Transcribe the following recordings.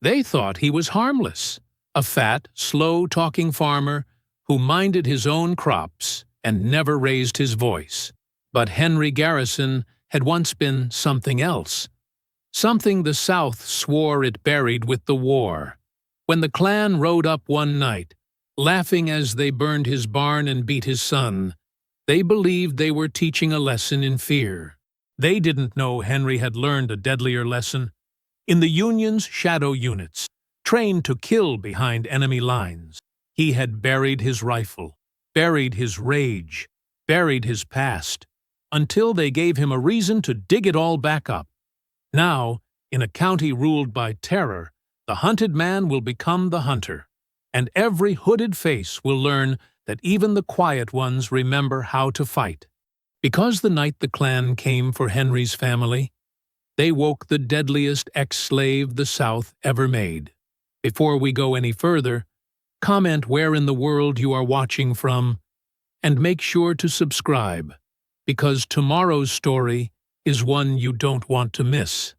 They thought he was harmless, a fat, slow-talking farmer who minded his own crops and never raised his voice. But Henry Garrison had once been something else, something the South swore it buried with the war. When the Klan rode up one night, laughing as they burned his barn and beat his son, they believed they were teaching a lesson in fear. They didn't know Henry had learned a deadlier lesson. In the Union's shadow units, trained to kill behind enemy lines, he had buried his rifle, buried his rage, buried his past, until they gave him a reason to dig it all back up. Now, in a county ruled by terror, the hunted man will become the hunter, and every hooded face will learn that even the quiet ones remember how to fight. Because the night the Klan came for Henry's family, they woke the deadliest ex-slave the South ever made. Before we go any further, comment where in the world you are watching from, and make sure to subscribe, because tomorrow's story is one you don't want to miss.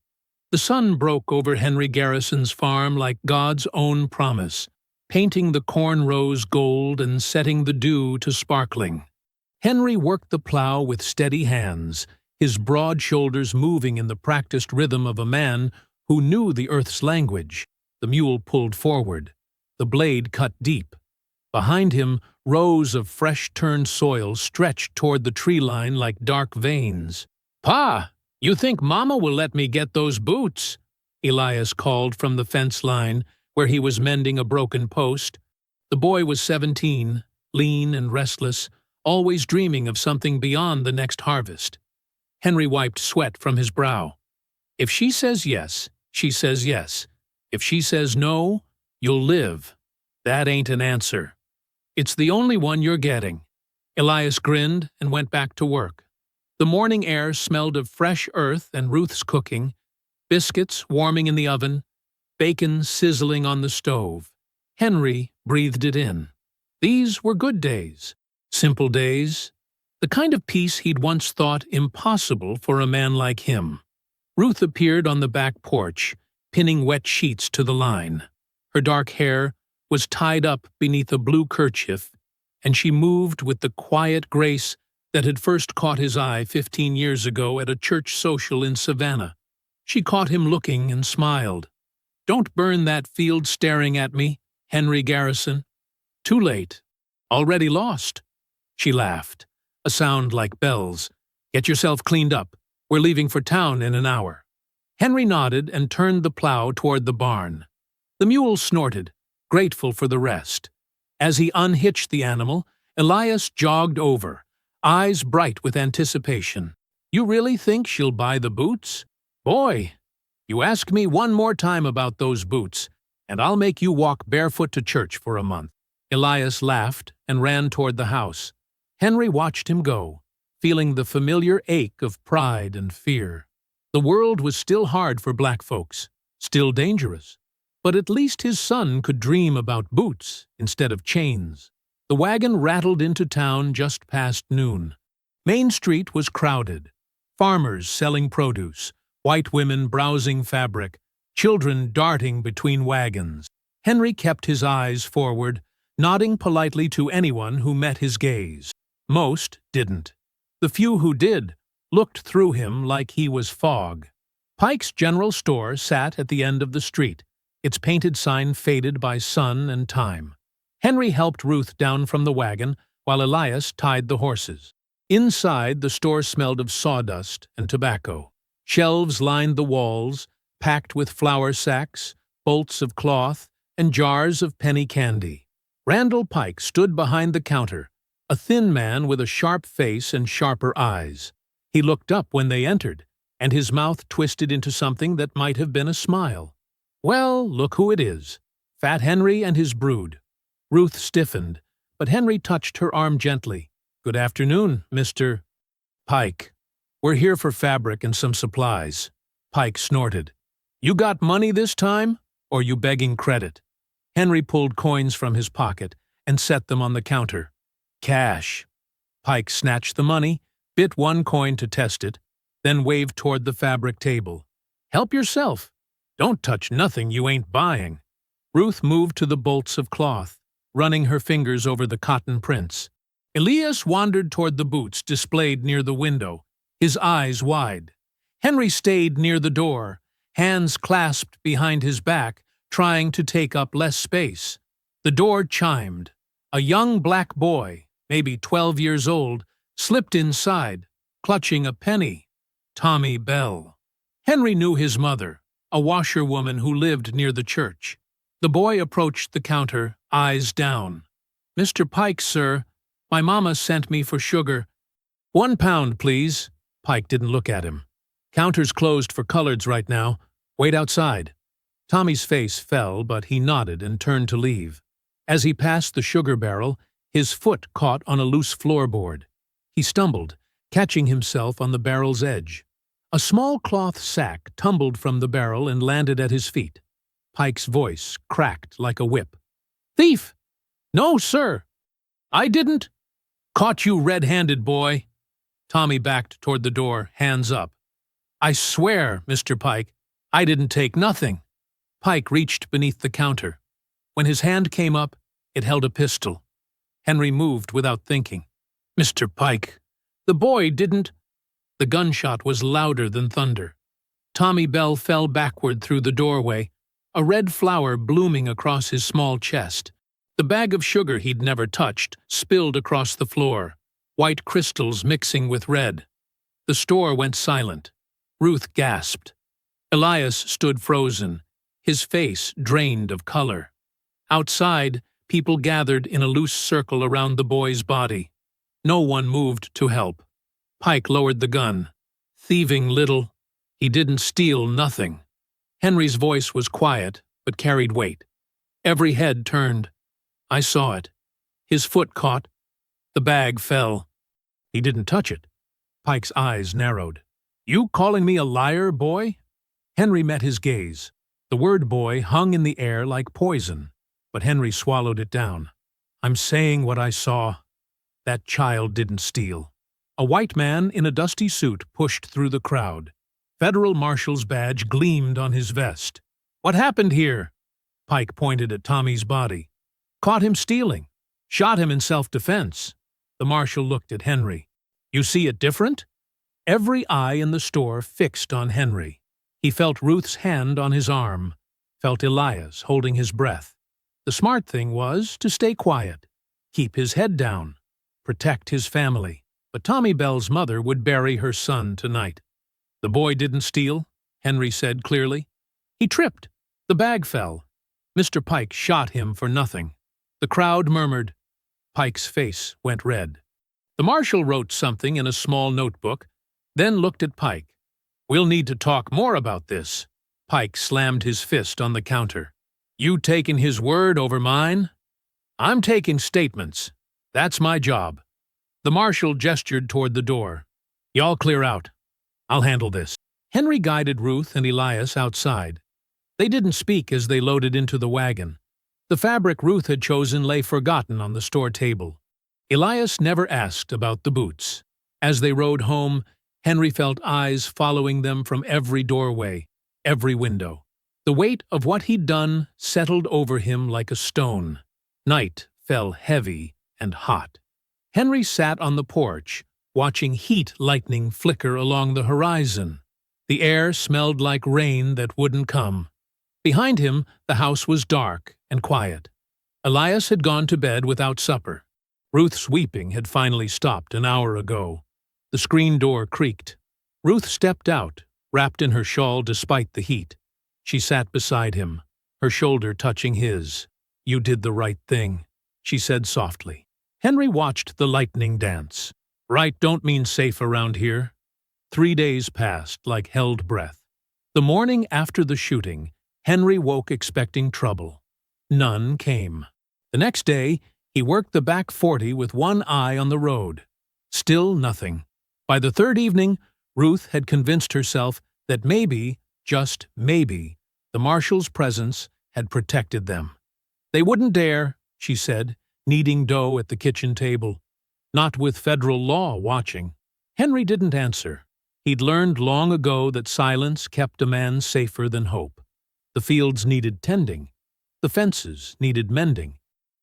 The sun broke over Henry Garrison's farm like God's own promise, painting the corn rows gold and setting the dew to sparkling. Henry worked the plow with steady hands, his broad shoulders moving in the practiced rhythm of a man who knew the earth's language. The mule pulled forward. The blade cut deep. Behind him, rows of fresh-turned soil stretched toward the tree line like dark veins. "Pa, you think Mama will let me get those boots?" Elias called from the fence line, where he was mending a broken post. The boy was 17, lean and restless, always dreaming of something beyond the next harvest. Henry wiped sweat from his brow. "If she says yes, she says yes. If she says no, you'll live. That ain't an answer. It's the only one you're getting." Elias grinned and went back to work. The morning air smelled of fresh earth and Ruth's cooking, biscuits warming in the oven, bacon sizzling on the stove. Henry breathed it in. These were good days, simple days, the kind of peace he'd once thought impossible for a man like him. Ruth appeared on the back porch, pinning wet sheets to the line. Her dark hair was tied up beneath a blue kerchief, and she moved with the quiet grace that had first caught his eye 15 years ago at a church social in Savannah. She caught him looking and smiled. "Don't burn that field staring at me, Henry Garrison. Too late. Already lost." She laughed, a sound like bells. "Get yourself cleaned up. We're leaving for town in an hour." Henry nodded and turned the plow toward the barn. The mule snorted, grateful for the rest. As he unhitched the animal, Elias jogged over, eyes bright with anticipation. "You really think she'll buy the boots? Boy, you ask me one more time about those boots, and I'll make you walk barefoot to church for a month." Elias laughed and ran toward the house. Henry watched him go, feeling the familiar ache of pride and fear. The world was still hard for black folks, still dangerous, but at least his son could dream about boots instead of chains. The wagon rattled into town just past noon. Main Street was crowded. Farmers selling produce, white women browsing fabric, children darting between wagons. Henry kept his eyes forward, nodding politely to anyone who met his gaze. Most didn't. The few who did looked through him like he was fog. Pike's General Store sat at the end of the street, its painted sign faded by sun and time. Henry helped Ruth down from the wagon while Elias tied the horses. Inside, the store smelled of sawdust and tobacco. Shelves lined the walls, packed with flour sacks, bolts of cloth, and jars of penny candy. Randall Pike stood behind the counter, a thin man with a sharp face and sharper eyes. He looked up when they entered, and his mouth twisted into something that might have been a smile. "Well, look who it is. Fat Henry and his brood." Ruth stiffened, but Henry touched her arm gently. "Good afternoon, Mr. Pike. We're here for fabric and some supplies." Pike snorted. "You got money this time, or you begging credit?" Henry pulled coins from his pocket and set them on the counter. "Cash." Pike snatched the money, bit one coin to test it, then waved toward the fabric table. "Help yourself. Don't touch nothing you ain't buying. Ruth moved to the bolts of cloth, running her fingers over the cotton prints. Elias wandered toward the boots displayed near the window, his eyes wide. Henry stayed near the door, hands clasped behind his back, trying to take up less space. The door chimed. A young black boy, maybe 12 years old, slipped inside, clutching a penny. Tommy Bell. Henry knew his mother, a washerwoman who lived near the church. The boy approached the counter, eyes down. "Mr. Pike, sir. My mama sent me for sugar." "£1, please." Pike didn't look at him. "Counter's closed for coloreds right now. Wait outside." Tommy's face fell, but he nodded and turned to leave. As he passed the sugar barrel, his foot caught on a loose floorboard. He stumbled, catching himself on the barrel's edge. A small cloth sack tumbled from the barrel and landed at his feet. Pike's voice cracked like a whip. "Thief!" "No, sir. I didn't." "Caught you red-handed, boy." Tommy backed toward the door, hands up. "I swear, Mr. Pike, I didn't take nothing." Pike reached beneath the counter. When his hand came up, it held a pistol. Henry moved without thinking. "Mr. Pike, the boy didn't—" The gunshot was louder than thunder. Tommy Bell fell backward through the doorway, a red flower blooming across his small chest. The bag of sugar he'd never touched spilled across the floor, white crystals mixing with red. The store went silent. Ruth gasped. Elias stood frozen, his face drained of color. Outside, people gathered in a loose circle around the boy's body. No one moved to help. Pike lowered the gun. "Thieving little. He didn't steal nothing." Henry's voice was quiet, but carried weight. Every head turned. "I saw it. His foot caught. The bag fell. He didn't touch it." Pike's eyes narrowed. "You calling me a liar, boy?" Henry met his gaze. The word boy hung in the air like poison, but Henry swallowed it down. "I'm saying what I saw. That child didn't steal." A white man in a dusty suit pushed through the crowd. Federal Marshal's badge gleamed on his vest. "What happened here?" Pike pointed at Tommy's body. "Caught him stealing. Shot him in self-defense." The marshal looked at Henry. "You see it different?" Every eye in the store fixed on Henry. He felt Ruth's hand on his arm, felt Elias holding his breath. The smart thing was to stay quiet, keep his head down, protect his family. But Tommy Bell's mother would bury her son tonight. "The boy didn't steal," Henry said clearly. "He tripped. The bag fell. Mr. Pike shot him for nothing." The crowd murmured. Pike's face went red. The marshal wrote something in a small notebook, then looked at Pike. "We'll need to talk more about this." Pike slammed his fist on the counter. "You taking his word over mine?" "I'm taking statements. That's my job." The marshal gestured toward the door. "Y'all clear out. I'll handle this." Henry guided Ruth and Elias outside. They didn't speak as they loaded into the wagon. The fabric Ruth had chosen lay forgotten on the store table. Elias never asked about the boots. As they rode home, Henry felt eyes following them from every doorway, every window. The weight of what he'd done settled over him like a stone. Night fell heavy and hot. Henry sat on the porch, watching heat lightning flicker along the horizon. The air smelled like rain that wouldn't come. Behind him, the house was dark and quiet. Elias had gone to bed without supper. Ruth's weeping had finally stopped an hour ago. The screen door creaked. Ruth stepped out, wrapped in her shawl despite the heat. She sat beside him, her shoulder touching his. "You did the right thing," she said softly. Henry watched the lightning dance. Right don't mean safe around here. 3 days passed like held breath. The morning after the shooting, Henry woke expecting trouble. None came. The next day, he worked the back 40 with one eye on the road. Still nothing. By the third evening, Ruth had convinced herself that maybe, just maybe, the marshal's presence had protected them. They wouldn't dare, she said, kneading dough at the kitchen table. Not with federal law watching. Henry didn't answer. He'd learned long ago that silence kept a man safer than hope. The fields needed tending. The fences needed mending.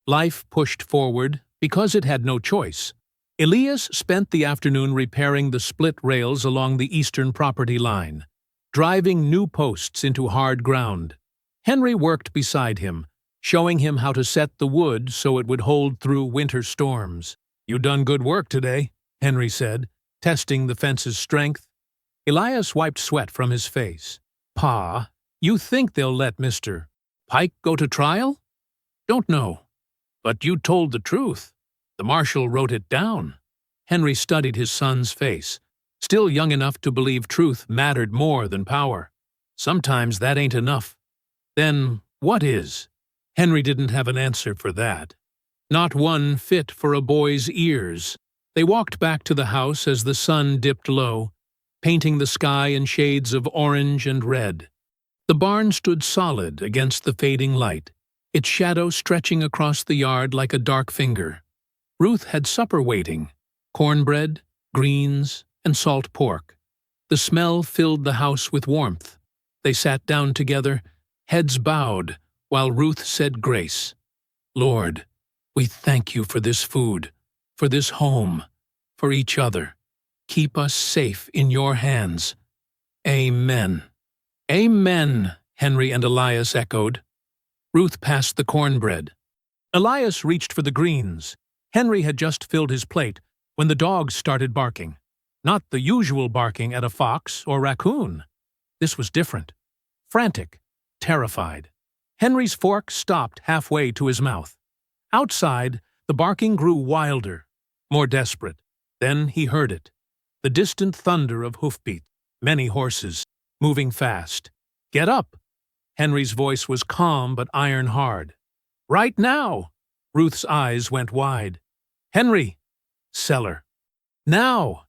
Life pushed forward because it had no choice. Elias spent the afternoon repairing the split rails along the eastern property line, driving new posts into hard ground. Henry worked beside him, showing him how to set the wood so it would hold through winter storms. "You done good work today," Henry said, testing the fence's strength. Elias wiped sweat from his face. "Pa, you think they'll let Mr. Pike go to trial?" "Don't know. But you told the truth. The marshal wrote it down." Henry studied his son's face, still young enough to believe truth mattered more than power. "Sometimes that ain't enough." "Then what is?" Henry didn't have an answer for that. Not one fit for a boy's ears. They walked back to the house as the sun dipped low, painting the sky in shades of orange and red. The barn stood solid against the fading light, its shadow stretching across the yard like a dark finger. Ruth had supper waiting: cornbread, greens, and salt pork. The smell filled the house with warmth. They sat down together, heads bowed, while Ruth said grace. "Lord, we thank you for this food, for this home, for each other. Keep us safe in your hands. Amen." "Amen," Henry and Elias echoed. Ruth passed the cornbread. Elias reached for the greens. Henry had just filled his plate when the dogs started barking. Not the usual barking at a fox or raccoon. This was different. Frantic, terrified. Henry's fork stopped halfway to his mouth. Outside, the barking grew wilder, more desperate. Then he heard it. The distant thunder of hoofbeats, many horses, moving fast. "Get up!" Henry's voice was calm but iron-hard. "Right now!" Ruth's eyes went wide. "Henry!" "Cellar." "Now!"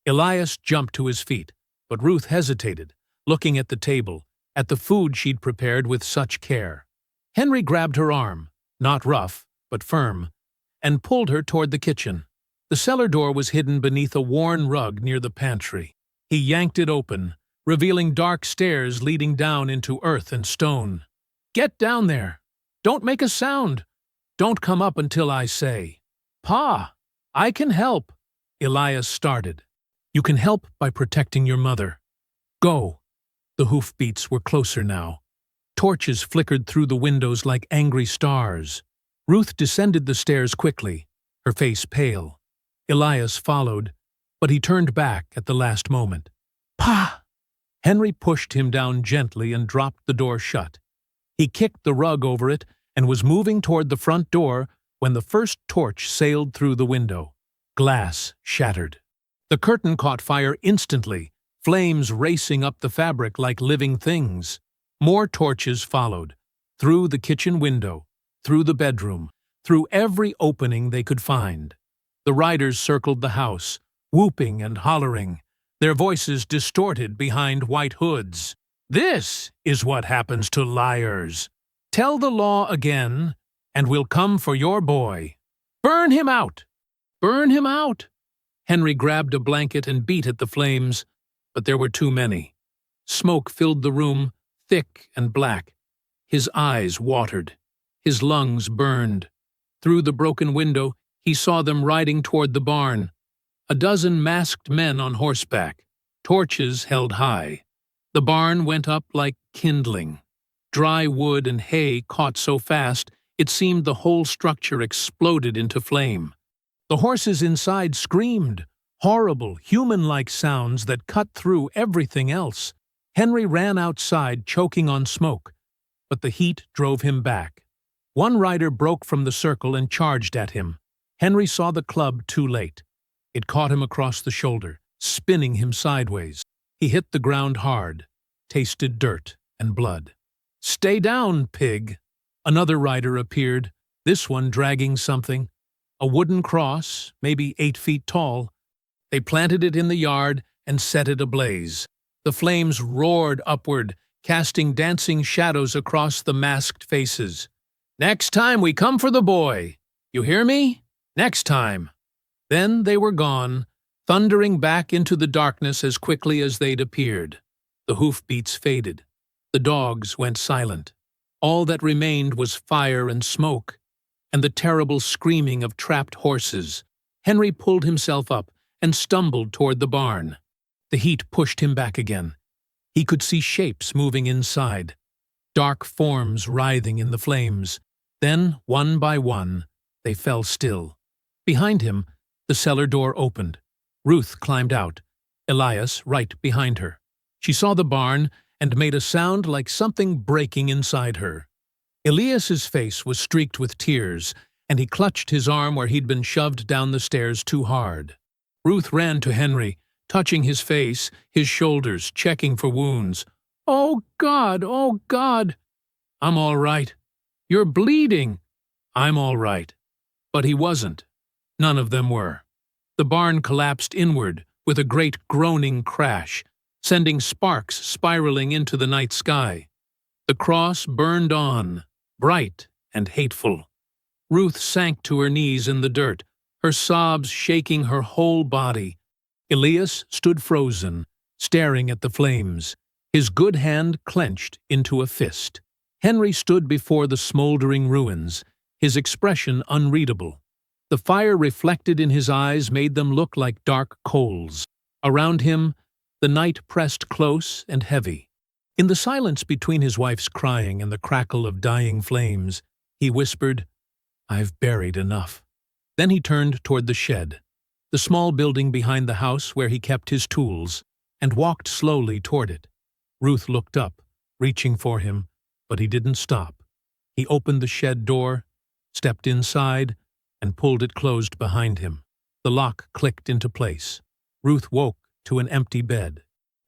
Elias jumped to his feet, but Ruth hesitated, looking at the table, at the food she'd prepared with such care. Henry grabbed her arm, not rough, but firm, and pulled her toward the kitchen. The cellar door was hidden beneath a worn rug near the pantry. He yanked it open, revealing dark stairs leading down into earth and stone. "Get down there! Don't make a sound! Don't come up until I say." "Pa, I can help," Elias started. "You can help by protecting your mother. Go." The hoofbeats were closer now. Torches flickered through the windows like angry stars. Ruth descended the stairs quickly, her face pale. Elias followed, but he turned back at the last moment. "Pa!" Henry pushed him down gently and dropped the door shut. He kicked the rug over it and was moving toward the front door when the first torch sailed through the window. Glass shattered. The curtain caught fire instantly, flames racing up the fabric like living things. More torches followed, through the kitchen window, through the bedroom, through every opening they could find. The riders circled the house, whooping and hollering, their voices distorted behind white hoods. "This is what happens to liars. Tell the law again, and we'll come for your boy. Burn him out! Burn him out!" Henry grabbed a blanket and beat at the flames, but there were too many. Smoke filled the room, thick and black. His eyes watered. His lungs burned. Through the broken window, he saw them riding toward the barn. A dozen masked men on horseback, torches held high. The barn went up like kindling. Dry wood and hay caught so fast it seemed the whole structure exploded into flame. The horses inside screamed, horrible, human-like sounds that cut through everything else. Henry ran outside, choking on smoke, but the heat drove him back. One rider broke from the circle and charged at him. Henry saw the club too late. It caught him across the shoulder, spinning him sideways. He hit the ground hard, tasted dirt and blood. "Stay down, pig!" Another rider appeared, this one dragging something. A wooden cross, maybe 8 feet tall. They planted it in the yard and set it ablaze. The flames roared upward, casting dancing shadows across the masked faces. "Next time we come for the boy! You hear me? Next time!" Then they were gone, thundering back into the darkness as quickly as they'd appeared. The hoofbeats faded. The dogs went silent. All that remained was fire and smoke, and the terrible screaming of trapped horses. Henry pulled himself up and stumbled toward the barn. The heat pushed him back again. He could see shapes moving inside, dark forms writhing in the flames. Then, one by one, they fell still. Behind him, the cellar door opened. Ruth climbed out, Elias right behind her. She saw the barn and made a sound like something breaking inside her. Elias's face was streaked with tears, and he clutched his arm where he'd been shoved down the stairs too hard. Ruth ran to Henry, touching his face, his shoulders, checking for wounds. "Oh, God! Oh, God!" "I'm all right." "You're bleeding." "I'm all right." But he wasn't. None of them were. The barn collapsed inward with a great groaning crash, sending sparks spiraling into the night sky. The cross burned on, bright and hateful. Ruth sank to her knees in the dirt, her sobs shaking her whole body. Elias stood frozen, staring at the flames, his good hand clenched into a fist. Henry stood before the smoldering ruins, his expression unreadable. The fire reflected in his eyes made them look like dark coals. Around him, the night pressed close and heavy. In the silence between his wife's crying and the crackle of dying flames, he whispered, "I've buried enough." Then he turned toward the shed, the small building behind the house where he kept his tools, and walked slowly toward it. Ruth looked up, reaching for him, but he didn't stop. He opened the shed door, stepped inside, and pulled it closed behind him. The lock clicked into place. Ruth woke to an empty bed.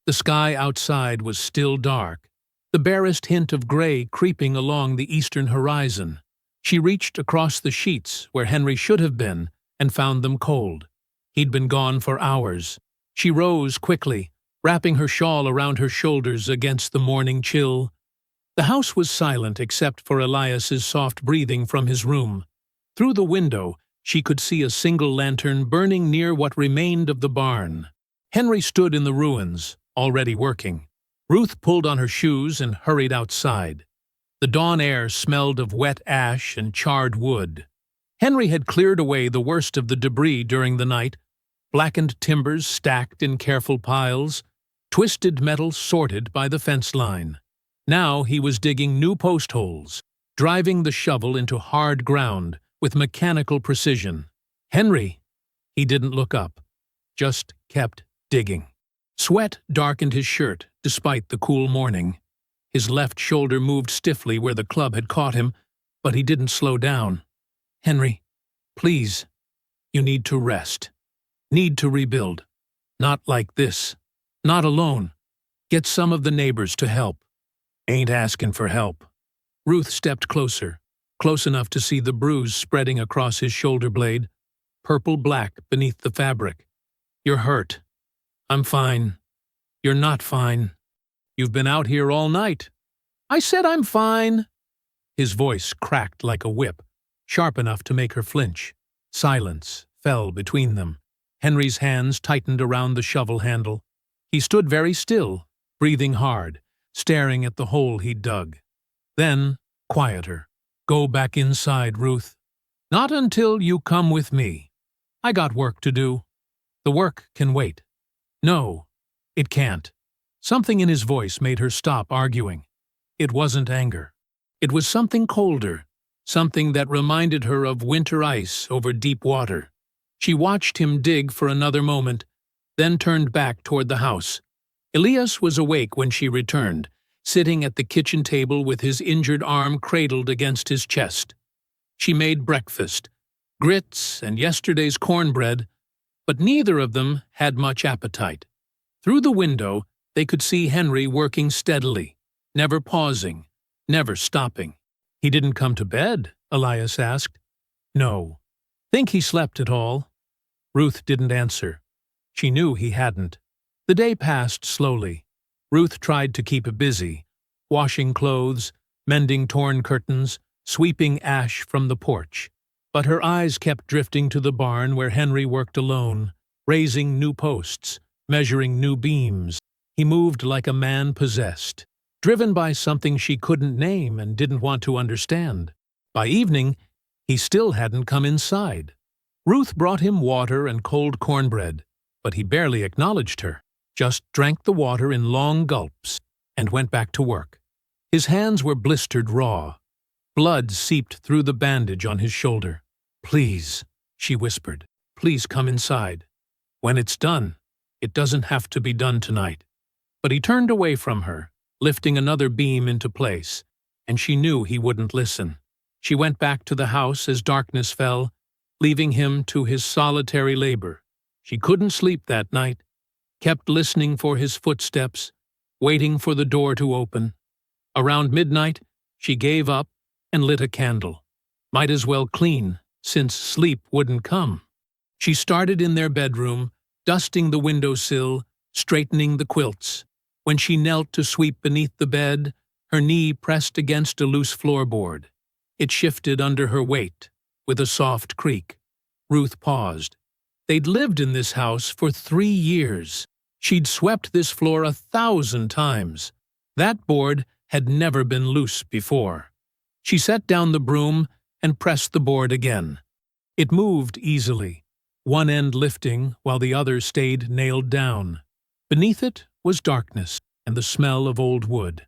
The sky outside was still dark, the barest hint of gray creeping along the eastern horizon. She reached across the sheets where Henry should have been and found them cold. He'd been gone for hours. She rose quickly, wrapping her shawl around her shoulders against the morning chill. The house was silent except for Elias's soft breathing from his room. Through the window, she could see a single lantern burning near what remained of the barn. Henry stood in the ruins, already working. Ruth pulled on her shoes and hurried outside. The dawn air smelled of wet ash and charred wood. Henry had cleared away the worst of the debris during the night, blackened timbers stacked in careful piles, twisted metal sorted by the fence line. Now he was digging new post holes, driving the shovel into hard ground with mechanical precision. Henry, he didn't look up, just kept digging. Sweat darkened his shirt despite the cool morning. His left shoulder moved stiffly where the club had caught him, but he didn't slow down. "Henry, please, you need to rest. Need to rebuild. Not like this. Not alone. Get some of the neighbors to help." "Ain't asking for help." Ruth stepped closer, close enough to see the bruise spreading across his shoulder blade, purple-black beneath the fabric. "You're hurt." "I'm fine." "You're not fine. You've been out here all night." "I said I'm fine." His voice cracked like a whip, sharp enough to make her flinch. Silence fell between them. Henry's hands tightened around the shovel handle. He stood very still, breathing hard, staring at the hole he'd dug. Then, quieter. "Go back inside, Ruth. Not until you come with me. I got work to do." "The work can wait." "No, it can't." Something in his voice made her stop arguing. It wasn't anger. It was something colder, something that reminded her of winter ice over deep water. She watched him dig for another moment, then turned back toward the house. Elias was awake when she returned, sitting at the kitchen table with his injured arm cradled against his chest. She made breakfast, grits and yesterday's cornbread, but neither of them had much appetite. Through the window, they could see Henry working steadily, never pausing, never stopping. "He didn't come to bed?" Elias asked. "No." "Think he slept at all?" Ruth didn't answer. She knew he hadn't. The day passed slowly. Ruth tried to keep busy, washing clothes, mending torn curtains, sweeping ash from the porch. But her eyes kept drifting to the barn where Henry worked alone, raising new posts, measuring new beams. He moved like a man possessed. driven by something she couldn't name and didn't want to understand. By evening, he still hadn't come inside. Ruth brought him water and cold cornbread, but he barely acknowledged her, just drank the water in long gulps, and went back to work. His hands were blistered raw. Blood seeped through the bandage on his shoulder. "Please," she whispered, "please come inside. When it's done, it doesn't have to be done tonight." But he turned away from her, lifting another beam into place, and she knew he wouldn't listen. She went back to the house as darkness fell, leaving him to his solitary labor. She couldn't sleep that night, kept listening for his footsteps, waiting for the door to open. Around midnight, she gave up and lit a candle. Might as well clean, since sleep wouldn't come. She started in their bedroom, dusting the windowsill, straightening the quilts. When she knelt to sweep beneath the bed, her knee pressed against a loose floorboard. It shifted under her weight, with a soft creak. Ruth paused. They'd lived in this house for 3 years. She'd swept this floor 1,000 times. That board had never been loose before. She set down the broom and pressed the board again. It moved easily, one end lifting while the other stayed nailed down. Beneath it was darkness and the smell of old wood.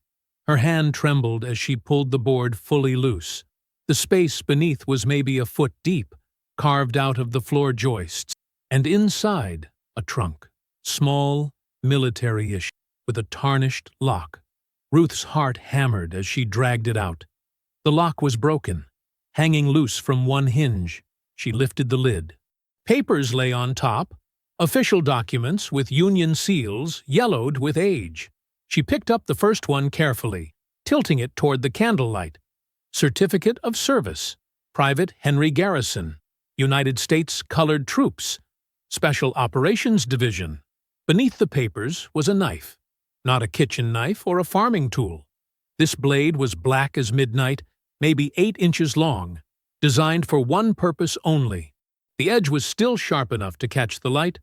Her hand trembled as she pulled the board fully loose. The space beneath was maybe a foot deep, carved out of the floor joists, and inside a trunk, small, military-ish, with a tarnished lock. Ruth's heart hammered as she dragged it out. The lock was broken, hanging loose from one hinge. She lifted the lid. Papers lay on top, official documents with Union seals yellowed with age. She picked up the first one carefully, tilting it toward the candlelight. Certificate of Service, Private Henry Garrison, United States Colored Troops, Special Operations Division. Beneath the papers was a knife, not a kitchen knife or a farming tool. This blade was black as midnight, maybe 8 inches long, designed for one purpose only. The edge was still sharp enough to catch the light.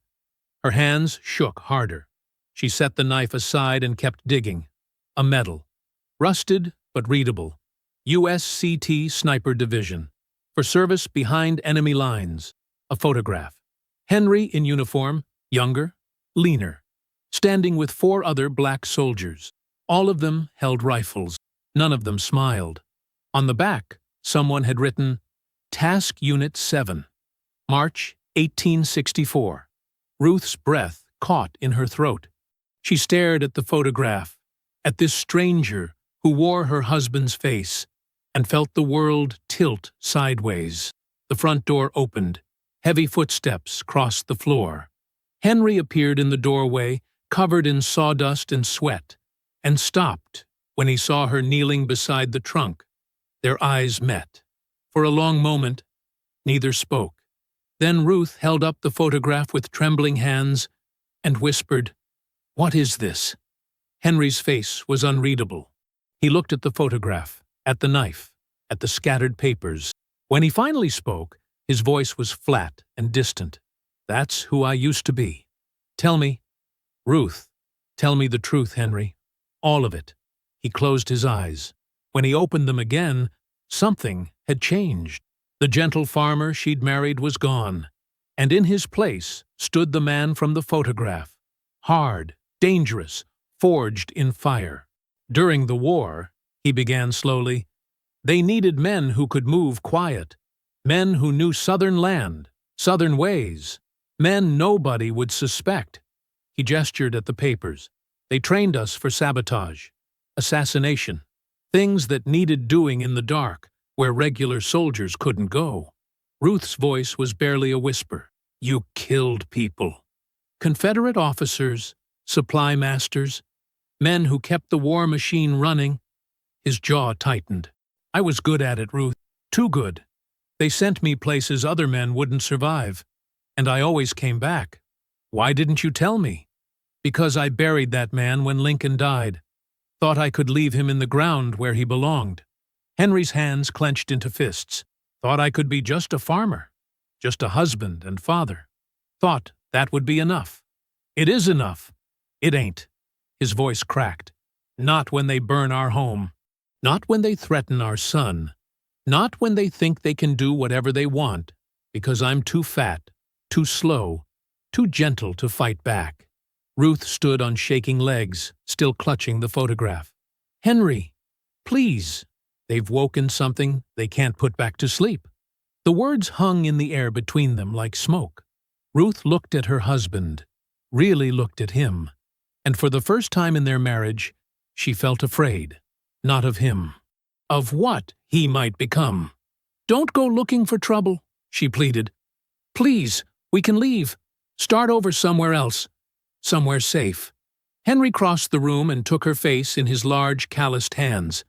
Her hands shook harder. She set the knife aside and kept digging. A medal, rusted but readable. USCT Sniper Division, for service behind enemy lines. A photograph. Henry in uniform, younger, leaner, standing with 4 other black soldiers. All of them held rifles. None of them smiled. On the back, someone had written, Task Unit 7, March 1864. Ruth's breath caught in her throat. She stared at the photograph, at this stranger who wore her husband's face, and felt the world tilt sideways. The front door opened. Heavy footsteps crossed the floor. Henry appeared in the doorway, covered in sawdust and sweat, and stopped when he saw her kneeling beside the trunk. Their eyes met. For a long moment, neither spoke. Then Ruth held up the photograph with trembling hands and whispered, "What is this?" Henry's face was unreadable. He looked at the photograph, at the knife, at the scattered papers. When he finally spoke, his voice was flat and distant. "That's who I used to be. Tell me, Ruth, tell me the truth, Henry. All of it." He closed his eyes. When he opened them again, something had changed. The gentle farmer she'd married was gone, and in his place stood the man from the photograph. Hard, dangerous, forged in fire. During the war, he began slowly, they needed men who could move quiet, men who knew Southern land, Southern ways, men nobody would suspect. He gestured at the papers. They trained us for sabotage, assassination, things that needed doing in the dark, where regular soldiers couldn't go. Ruth's voice was barely a whisper. You killed people. Confederate officers, supply masters, men who kept the war machine running. His jaw tightened. I was good at it, Ruth. Too good. They sent me places other men wouldn't survive, and I always came back. Why didn't you tell me? Because I buried that man when Lincoln died. Thought I could leave him in the ground where he belonged. Henry's hands clenched into fists. Thought I could be just a farmer, just a husband and father. Thought that would be enough. It is enough. It ain't. His voice cracked. Not when they burn our home. Not when they threaten our son. Not when they think they can do whatever they want, because I'm too fat, too slow, too gentle to fight back. Ruth stood on shaking legs, still clutching the photograph. Henry, please. They've woken something they can't put back to sleep. The words hung in the air between them like smoke. Ruth looked at her husband, really looked at him, and for the first time in their marriage, she felt afraid. Not of him. Of what he might become. Don't go looking for trouble, she pleaded. Please, we can leave. Start over somewhere else. Somewhere safe. Henry crossed the room and took her face in his large, calloused hands.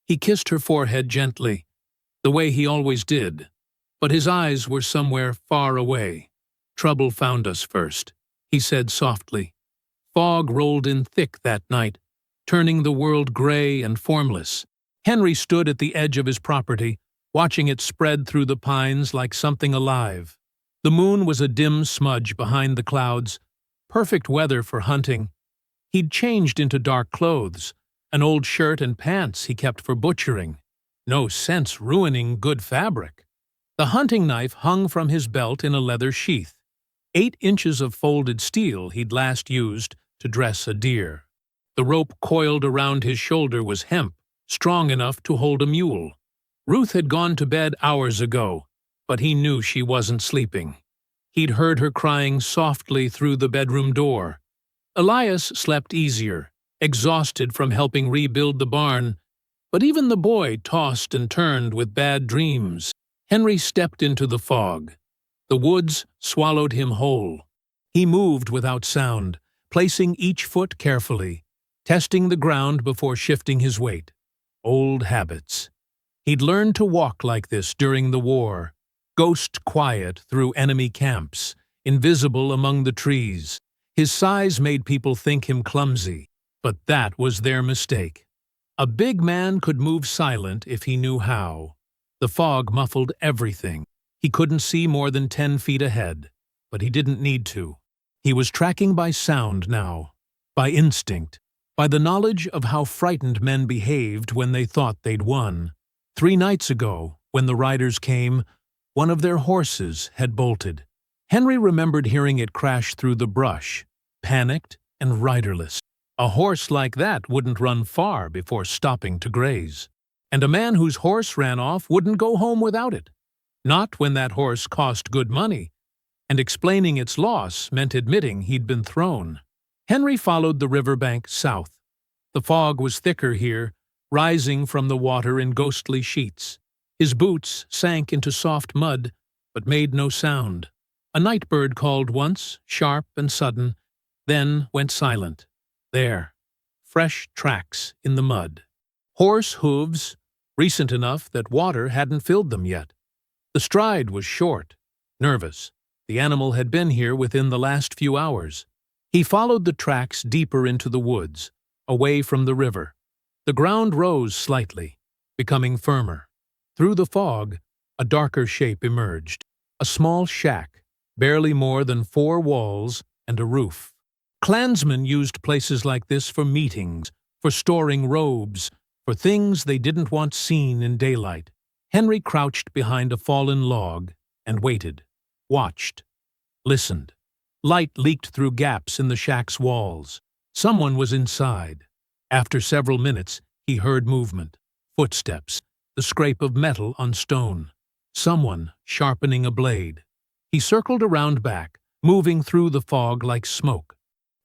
He kissed her forehead gently, the way he always did, but his eyes were somewhere far away. Trouble found us first, he said softly. Fog rolled in thick that night, turning the world gray and formless. Henry stood at the edge of his property, watching it spread through the pines like something alive. The moon was a dim smudge behind the clouds, perfect weather for hunting. He'd changed into dark clothes, an old shirt and pants he kept for butchering. No sense ruining good fabric. The hunting knife hung from his belt in a leather sheath, 8 inches of folded steel he'd last used to dress a deer. The rope coiled around his shoulder was hemp, strong enough to hold a mule. Ruth had gone to bed hours ago, but he knew she wasn't sleeping. He'd heard her crying softly through the bedroom door. Elias slept easier, exhausted from helping rebuild the barn, but even the boy tossed and turned with bad dreams. Henry stepped into the fog. The woods swallowed him whole. He moved without sound, placing each foot carefully, testing the ground before shifting his weight. Old habits. He'd learned to walk like this during the war, ghost quiet through enemy camps, invisible among the trees. His size made people think him clumsy, but that was their mistake. A big man could move silent if he knew how. The fog muffled everything. He couldn't see more than 10 feet ahead, but he didn't need to. He was tracking by sound now, by instinct, by the knowledge of how frightened men behaved when they thought they'd won. 3 nights ago, when the riders came, one of their horses had bolted. Henry remembered hearing it crash through the brush, panicked and riderless. A horse like that wouldn't run far before stopping to graze. And a man whose horse ran off wouldn't go home without it. Not when that horse cost good money, and explaining its loss meant admitting he'd been thrown. Henry followed the riverbank south. The fog was thicker here, rising from the water in ghostly sheets. His boots sank into soft mud, but made no sound. A night bird called once, sharp and sudden, then went silent. There, fresh tracks in the mud. Horse hooves, recent enough that water hadn't filled them yet. The stride was short, nervous. The animal had been here within the last few hours. He followed the tracks deeper into the woods, away from the river. The ground rose slightly, becoming firmer. Through the fog, a darker shape emerged. A small shack, barely more than 4 walls and a roof. Klansmen used places like this for meetings, for storing robes, for things they didn't want seen in daylight. Henry crouched behind a fallen log and waited, watched, listened. Light leaked through gaps in the shack's walls. Someone was inside. After several minutes, he heard movement, footsteps, the scrape of metal on stone. Someone sharpening a blade. He circled around back, moving through the fog like smoke.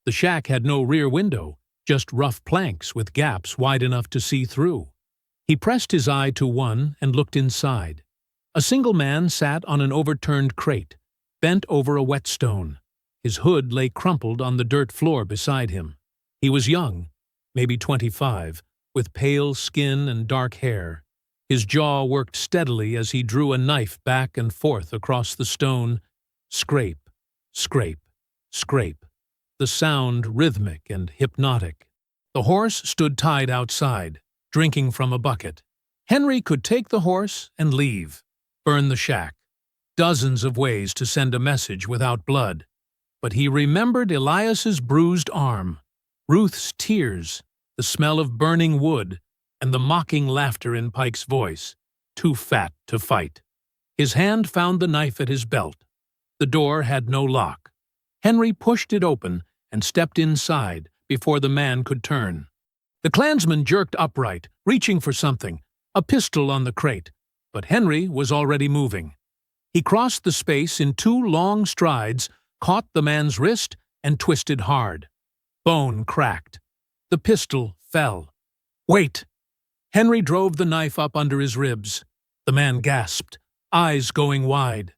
The shack had no rear window, just rough planks with gaps wide enough to see through. He pressed his eye to one and looked inside. A single man sat on an overturned crate, bent over a whetstone. His hood lay crumpled on the dirt floor beside him. He was young, maybe 25, with pale skin and dark hair. His jaw worked steadily as he drew a knife back and forth across the stone. Scrape, scrape, scrape. The sound rhythmic and hypnotic. The horse stood tied outside, drinking from a bucket. Henry could take the horse and leave, burn the shack. Dozens of ways to send a message without blood. But he remembered Elias's bruised arm, Ruth's tears, the smell of burning wood, and the mocking laughter in Pike's voice. Too fat to fight. His hand found the knife at his belt. The door had no lock. Henry pushed it open and stepped inside before the man could turn. The Klansman jerked upright, reaching for something, a pistol on the crate, but Henry was already moving. He crossed the space in 2 long strides, caught the man's wrist, and twisted hard. Bone cracked. The pistol fell. "Wait!" Henry drove the knife up under his ribs. The man gasped, eyes going wide.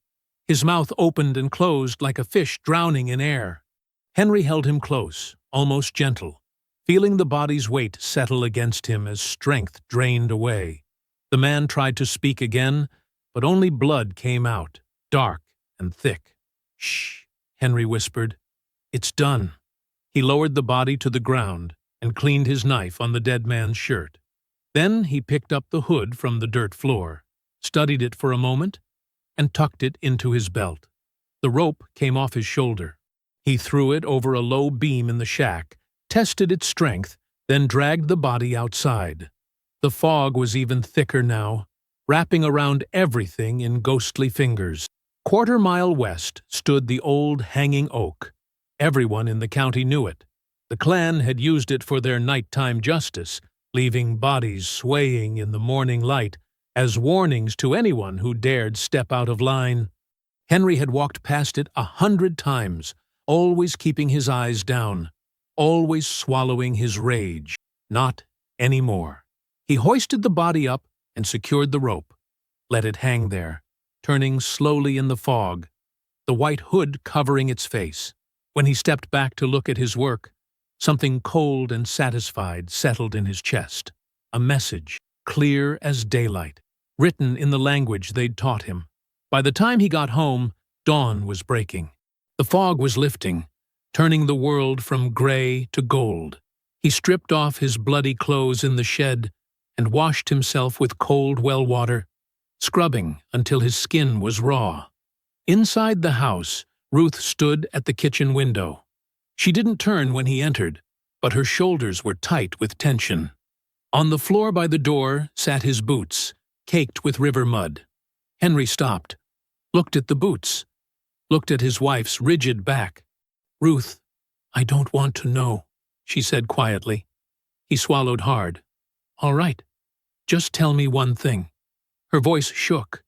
His mouth opened and closed like a fish drowning in air. Henry held him close, almost gentle, feeling the body's weight settle against him as strength drained away. The man tried to speak again, but only blood came out, dark and thick. "Shh," Henry whispered. "It's done." He lowered the body to the ground and cleaned his knife on the dead man's shirt. Then he picked up the hood from the dirt floor, studied it for a moment, and tucked it into his belt. The rope came off his shoulder. He threw it over a low beam in the shack, tested its strength, then dragged the body outside. The fog was even thicker now, wrapping around everything in ghostly fingers. 1/4 mile west stood the old hanging oak. Everyone in the county knew it. The Klan had used it for their nighttime justice, leaving bodies swaying in the morning light as warnings to anyone who dared step out of line. Henry had walked past it 100 times, always keeping his eyes down, always swallowing his rage. Not anymore. He hoisted the body up and secured the rope, let it hang there, turning slowly in the fog, the white hood covering its face. When he stepped back to look at his work, something cold and satisfied settled in his chest. A message, clear as daylight, written in the language they'd taught him. By the time he got home, dawn was breaking. The fog was lifting, turning the world from gray to gold. He stripped off his bloody clothes in the shed and washed himself with cold well water, scrubbing until his skin was raw. Inside the house, Ruth stood at the kitchen window. She didn't turn when he entered, but her shoulders were tight with tension. On the floor by the door sat his boots, caked with river mud. Henry stopped, looked at the boots, looked at his wife's rigid back. "Ruth, I don't want to know," she said quietly. He swallowed hard. "All right, just tell me one thing." Her voice shook.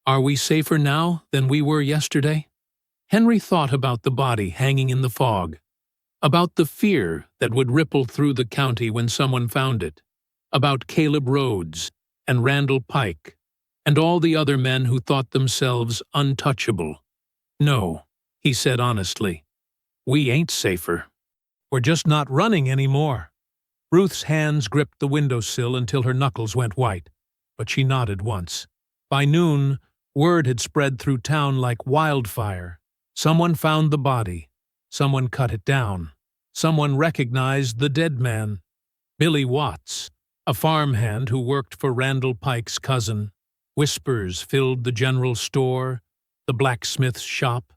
"Are we safer now than we were yesterday?" Henry thought about the body hanging in the fog, about the fear that would ripple through the county when someone found it, about Caleb Rhodes and Randall Pike, and all the other men who thought themselves untouchable. "No," he said honestly, "we ain't safer. We're just not running anymore." Ruth's hands gripped the windowsill until her knuckles went white, but she nodded once. By noon, word had spread through town like wildfire. Someone found the body. Someone cut it down. Someone recognized the dead man. Billy Watts, a farmhand who worked for Randall Pike's cousin. Whispers filled the general store, the blacksmith's shop,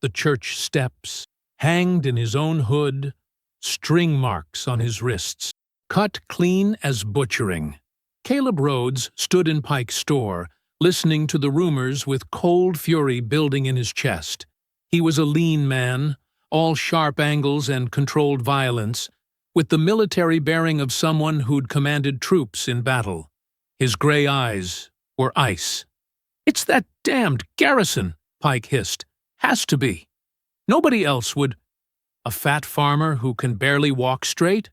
the church steps. Hanged in his own hood, string marks on his wrists, cut clean as butchering. Caleb Rhodes stood in Pike's store, listening to the rumors with cold fury building in his chest. He was a lean man, all sharp angles and controlled violence, with the military bearing of someone who'd commanded troops in battle. His gray eyes were ice. "It's that damned Garrison," Pike hissed. "Has to be. Nobody else would—" "A fat farmer who can barely walk straight?"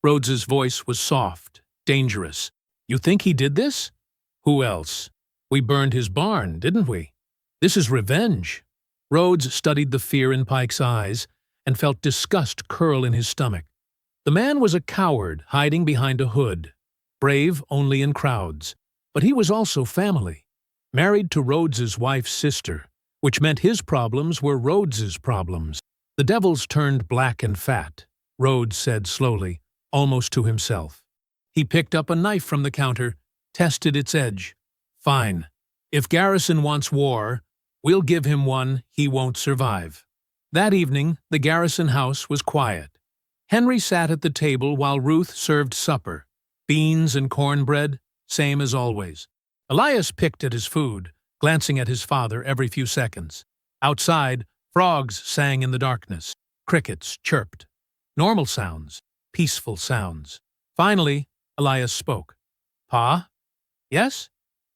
Rhodes's voice was soft, dangerous. "You think he did this?" "Who else? We burned his barn, didn't we? This is revenge." Rhodes studied the fear in Pike's eyes and felt disgust curl in his stomach. The man was a coward hiding behind a hood, brave only in crowds, but he was also family, married to Rhodes's wife's sister, which meant his problems were Rhodes's problems. "The devil's turned black and fat," Rhodes said slowly, almost to himself. He picked up a knife from the counter, tested its edge. "Fine. If Garrison wants war, we'll give him one he won't survive." That evening, the Garrison house was quiet. Henry sat at the table while Ruth served supper. Beans and cornbread, same as always. Elias picked at his food, glancing at his father every few seconds. Outside, frogs sang in the darkness. Crickets chirped. Normal sounds, peaceful sounds. Finally, Elias spoke. "Pa? Yes?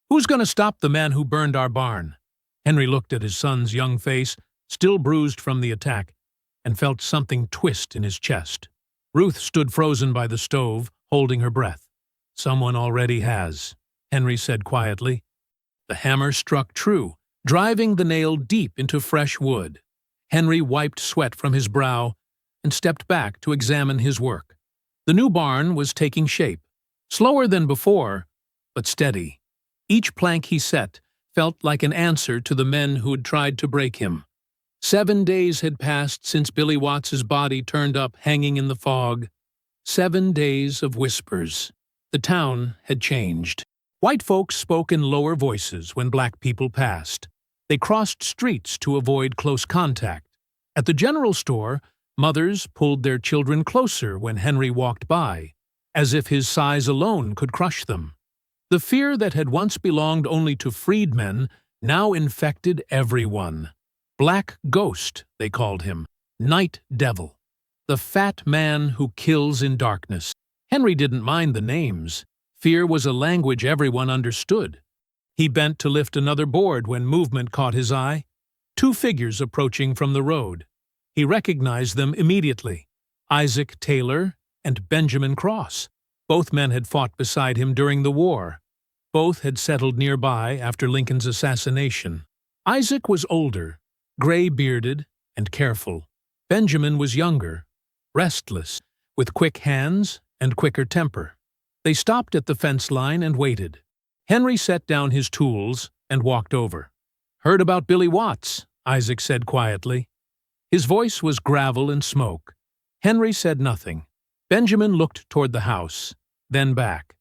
Who's going to stop the man who burned our barn?" Henry looked at his son's young face, still bruised from the attack, and felt something twist in his chest. Ruth stood frozen by the stove, holding her breath. "Someone already has," Henry said quietly. The hammer struck true, driving the nail deep into fresh wood. Henry wiped sweat from his brow and stepped back to examine his work. The new barn was taking shape, slower than before, but steady. Each plank he set felt like an answer to the men who had tried to break him. 7 days had passed since Billy Watts's body turned up hanging in the fog. 7 days of whispers. The town had changed. White folks spoke in lower voices when black people passed. They crossed streets to avoid close contact. At the general store, mothers pulled their children closer when Henry walked by, as if his size alone could crush them. The fear that had once belonged only to freedmen now infected everyone. Black Ghost, they called him. Night Devil. The fat man who kills in darkness. Henry didn't mind the names. Fear was a language everyone understood. He bent to lift another board when movement caught his eye. 2 figures approaching from the road. He recognized them immediately. Isaac Taylor and Benjamin Cross. Both men had fought beside him during the war. Both had settled nearby after Lincoln's assassination. Isaac was older, gray-bearded and careful. Benjamin was younger, restless, with quick hands and quicker temper. They stopped at the fence line and waited. Henry set down his tools and walked over. "Heard about Billy Watts," Isaac said quietly. His voice was gravel and smoke. Henry said nothing. Benjamin looked toward the house, then back.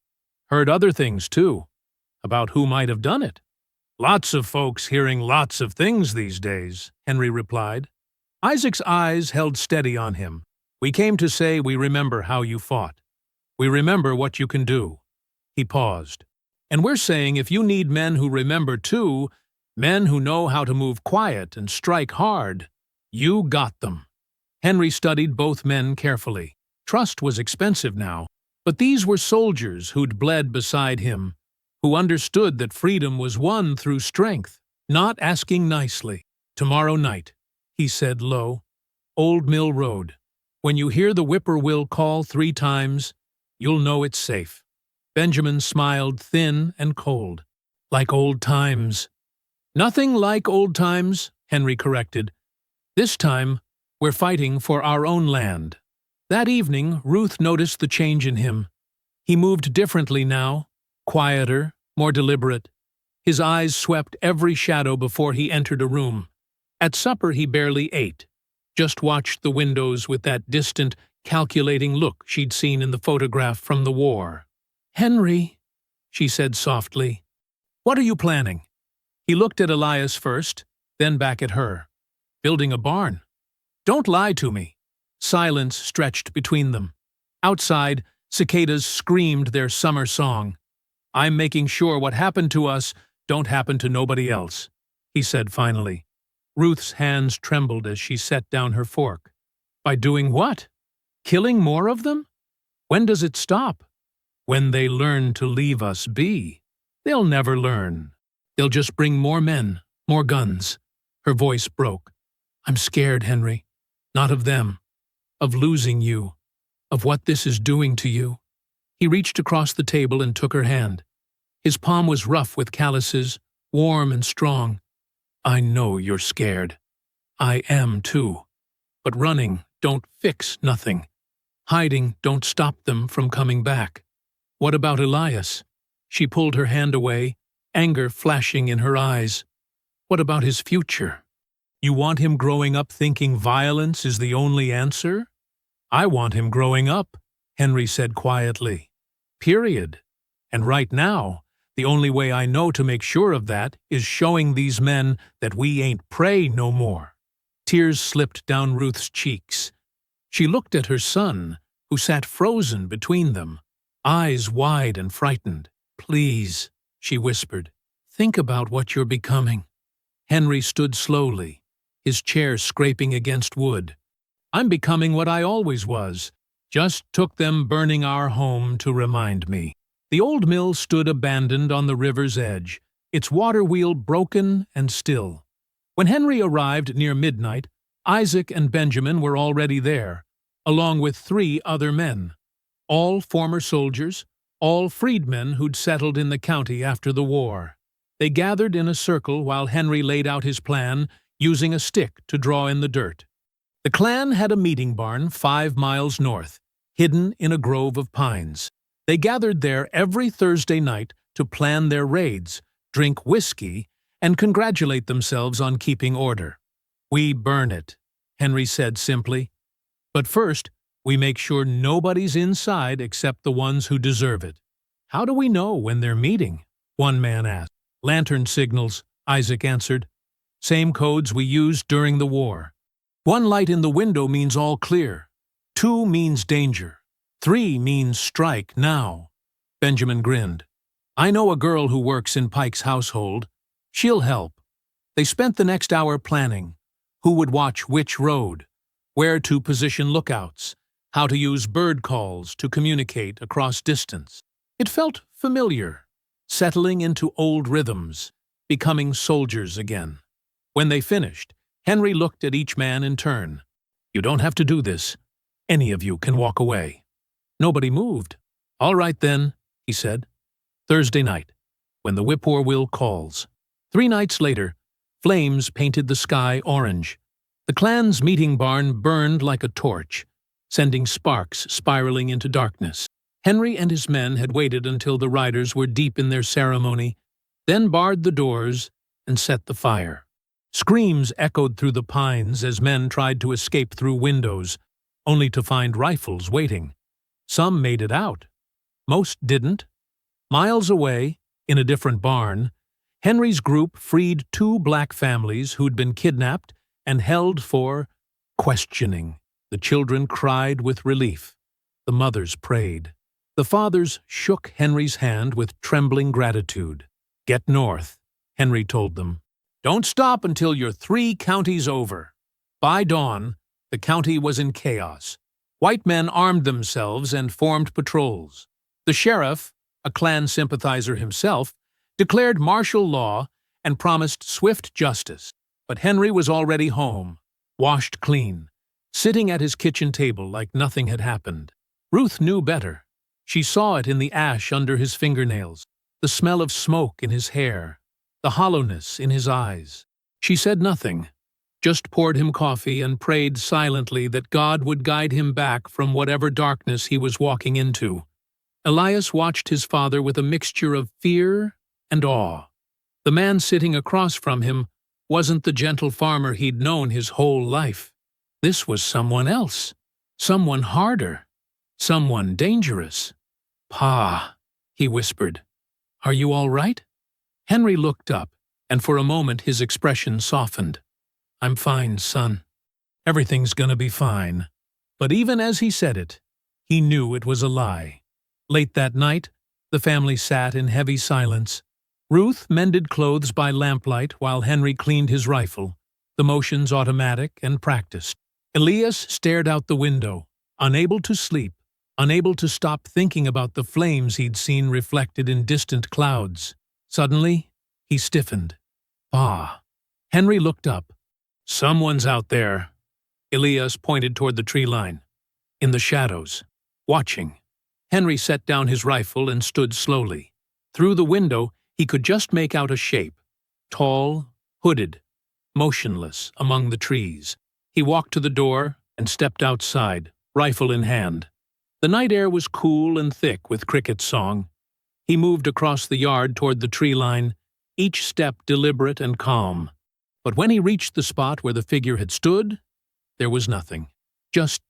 "Heard other things, too. About who might have done it." "Lots of folks hearing lots of things these days," Henry replied. Isaac's eyes held steady on him. "We came to say we remember how you fought. We remember what you can do." He paused. "And we're saying if you need men who remember too, men who know how to move quiet and strike hard, you got them." Henry studied both men carefully. Trust was expensive now, but these were soldiers who'd bled beside him, who understood that freedom was won through strength, not asking nicely. "Tomorrow night," he said low. "Old Mill Road. When you hear the whippoorwill call 3 times, you'll know it's safe." Benjamin smiled thin and cold. "Like old times." "Nothing like old times," Henry corrected. "This time, we're fighting for our own land." That evening, Ruth noticed the change in him. He moved differently now, quieter, more deliberate. His eyes swept every shadow before he entered a room. At supper he barely ate, just watched the windows with that distant, calculating look she'd seen in the photograph from the war. "Henry," she said softly, "what are you planning?" He looked at Elias first, then back at her. "Building a barn." "Don't lie to me." Silence stretched between them. Outside, cicadas screamed their summer song. "I'm making sure what happened to us don't happen to nobody else," he said finally. Ruth's hands trembled as she set down her fork. "By doing what? Killing more of them? When does it stop?" "When they learn to leave us be." "They'll never learn. They'll just bring more men, more guns." Her voice broke. "I'm scared, Henry. Not of them. Of losing you. Of what this is doing to you." He reached across the table and took her hand. His palm was rough with calluses, warm and strong. "I know you're scared. I am too. But running don't fix nothing. Hiding don't stop them from coming back." "What about Elias?" She pulled her hand away, anger flashing in her eyes. "What about his future? You want him growing up thinking violence is the only answer?" "I want him growing up," Henry said quietly. Period. And right now, the only way I know to make sure of that is showing these men that we ain't prey no more. Tears slipped down Ruth's cheeks. She looked at her son, who sat frozen between them, eyes wide and frightened. "Please," she whispered, "think about what you're becoming." Henry stood slowly, his chair scraping against wood. "I'm becoming what I always was. Just took them burning our home to remind me." The old mill stood abandoned on the river's edge, its water wheel broken and still. When Henry arrived near midnight, Isaac and Benjamin were already there, along with 3 other men, all former soldiers, all freedmen who'd settled in the county after the war. They gathered in a circle while Henry laid out his plan, using a stick to draw in the dirt. The clan had a meeting barn 5 miles north, hidden in a grove of pines. They gathered there every Thursday night to plan their raids, drink whiskey, and congratulate themselves on keeping order. "We burn it," Henry said simply. "But first, we make sure nobody's inside except the ones who deserve it." "How do we know when they're meeting?" one man asked. "Lantern signals," Isaac answered. "Same codes we used during the war. 1 light in the window means all clear. 2 means danger. 3 means strike now." Benjamin grinned. "I know a girl who works in Pike's household. She'll help." They spent the next hour planning who would watch which road, where to position lookouts, how to use bird calls to communicate across distance. It felt familiar, settling into old rhythms, becoming soldiers again. When they finished, Henry looked at each man in turn. "You don't have to do this. Any of you can walk away." Nobody moved. "All right then," he said. "Thursday night, when the whippoorwill calls." 3 nights later, flames painted the sky orange. The clan's meeting barn burned like a torch, sending sparks spiraling into darkness. Henry and his men had waited until the riders were deep in their ceremony, then barred the doors and set the fire. Screams echoed through the pines as men tried to escape through windows, only to find rifles waiting. Some made it out. Most didn't. Miles away, in a different barn, Henry's group freed 2 black families who'd been kidnapped and held for questioning. The children cried with relief. The mothers prayed. The fathers shook Henry's hand with trembling gratitude. "Get north," Henry told them. "Don't stop until you're 3 counties over." By dawn, the county was in chaos. White men armed themselves and formed patrols. The sheriff, a Klan sympathizer himself, declared martial law and promised swift justice. But Henry was already home, washed clean, sitting at his kitchen table like nothing had happened. Ruth knew better. She saw it in the ash under his fingernails, the smell of smoke in his hair, the hollowness in his eyes. She said nothing, just poured him coffee and prayed silently that God would guide him back from whatever darkness he was walking into. Elias watched his father with a mixture of fear and awe. The man sitting across from him wasn't the gentle farmer he'd known his whole life. This was someone else, someone harder, someone dangerous. "Pa," he whispered, "are you all right?" Henry looked up, and for a moment his expression softened. "I'm fine, son. Everything's gonna be fine." But even as he said it, he knew it was a lie. Late that night, the family sat in heavy silence. Ruth mended clothes by lamplight while Henry cleaned his rifle, the motions automatic and practiced. Elias stared out the window, unable to sleep, unable to stop thinking about the flames he'd seen reflected in distant clouds. Suddenly, he stiffened. "Pa." Henry looked up. "Someone's out there." Elias pointed toward the tree line. "In the shadows. Watching." Henry set down his rifle and stood slowly. Through the window, he could just make out a shape. Tall, hooded, motionless among the trees. He walked to the door and stepped outside, rifle in hand. The night air was cool and thick with cricket song. He moved across the yard toward the tree line, each step deliberate and calm. But when he reached the spot where the figure had stood, there was nothing. Just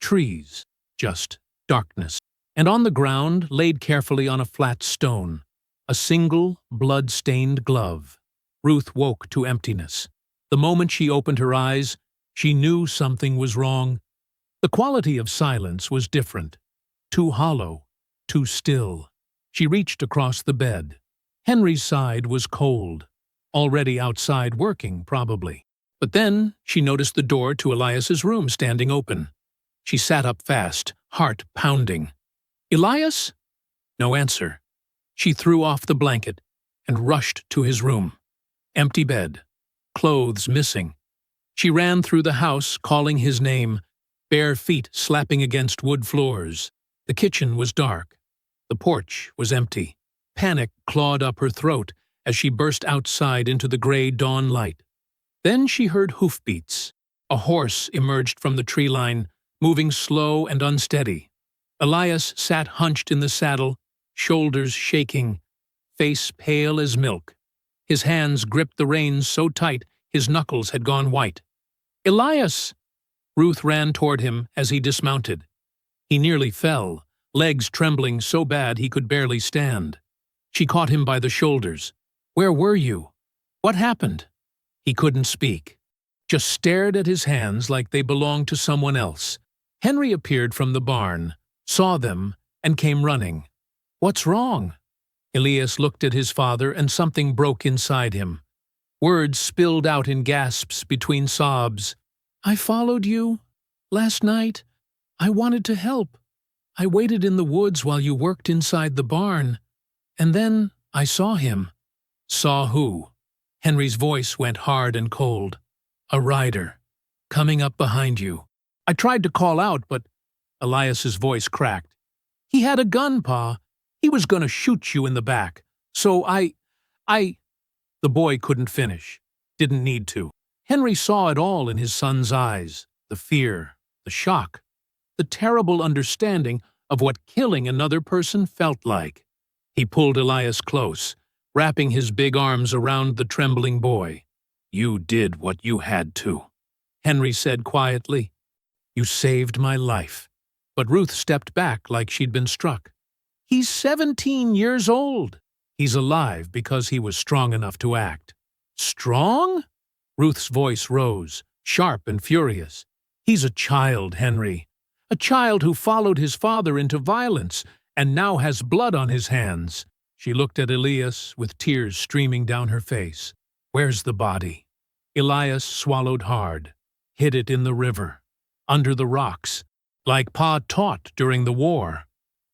trees, just darkness. And on the ground, laid carefully on a flat stone, a single blood-stained glove. Ruth woke to emptiness. The moment she opened her eyes, she knew something was wrong. The quality of silence was different. Too hollow, too still. She reached across the bed. Henry's side was cold. Already outside working, probably. But then she noticed the door to Elias's room standing open. She sat up fast, heart pounding. "Elias?" No answer. She threw off the blanket and rushed to his room. Empty bed. Clothes missing. She ran through the house, calling his name, bare feet slapping against wood floors. The kitchen was dark. The porch was empty. Panic clawed up her throat as she burst outside into the gray dawn light. Then she heard hoofbeats. A horse emerged from the tree line, moving slow and unsteady. Elias sat hunched in the saddle, shoulders shaking, face pale as milk. His hands gripped the reins so tight his knuckles had gone white. "Elias!" Ruth ran toward him as he dismounted. He nearly fell, legs trembling so bad he could barely stand. She caught him by the shoulders. "Where were you? What happened?" He couldn't speak, just stared at his hands like they belonged to someone else. Henry appeared from the barn, saw them, and came running. "What's wrong?" Elias looked at his father and something broke inside him. Words spilled out in gasps between sobs. "I followed you. Last night. I wanted to help. I waited in the woods while you worked inside the barn. And then I saw him." "Saw who?" Henry's voice went hard and cold. "A rider. Coming up behind you. I tried to call out, but—" Elias's voice cracked. "He had a gun, Pa. He was gonna shoot you in the back. So I... The boy couldn't finish. Didn't need to. Henry saw it all in his son's eyes. The fear, the shock, the terrible understanding of what killing another person felt like. He pulled Elias close, wrapping his big arms around the trembling boy. "You did what you had to," Henry said quietly. "You saved my life." But Ruth stepped back like she'd been struck. "He's 17 years old. He's alive because he was strong enough to act." "Strong?" Ruth's voice rose, sharp and furious. "He's a child, Henry. A child who followed his father into violence and now has blood on his hands." She looked at Elias with tears streaming down her face. "Where's the body?" Elias swallowed hard, hid it in the river, under the rocks, like Pa taught during the war.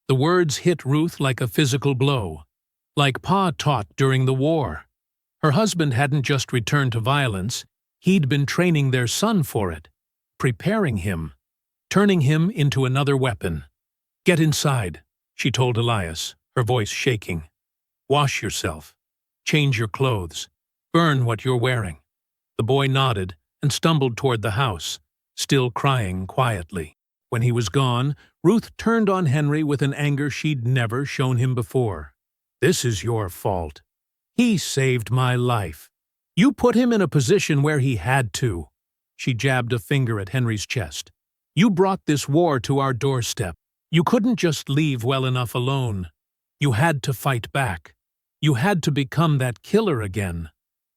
The words hit Ruth like a physical blow. Like Pa taught during the war. Her husband hadn't just returned to violence, he'd been training their son for it, preparing him, turning him into another weapon. "Get inside," she told Elias, her voice shaking. "Wash yourself. Change your clothes. Burn what you're wearing." The boy nodded and stumbled toward the house, still crying quietly. When he was gone, Ruth turned on Henry with an anger she'd never shown him before. "This is your fault. He saved my life. You put him in a position where he had to." She jabbed a finger at Henry's chest. "You brought this war to our doorstep. You couldn't just leave well enough alone. You had to fight back. You had to become that killer again.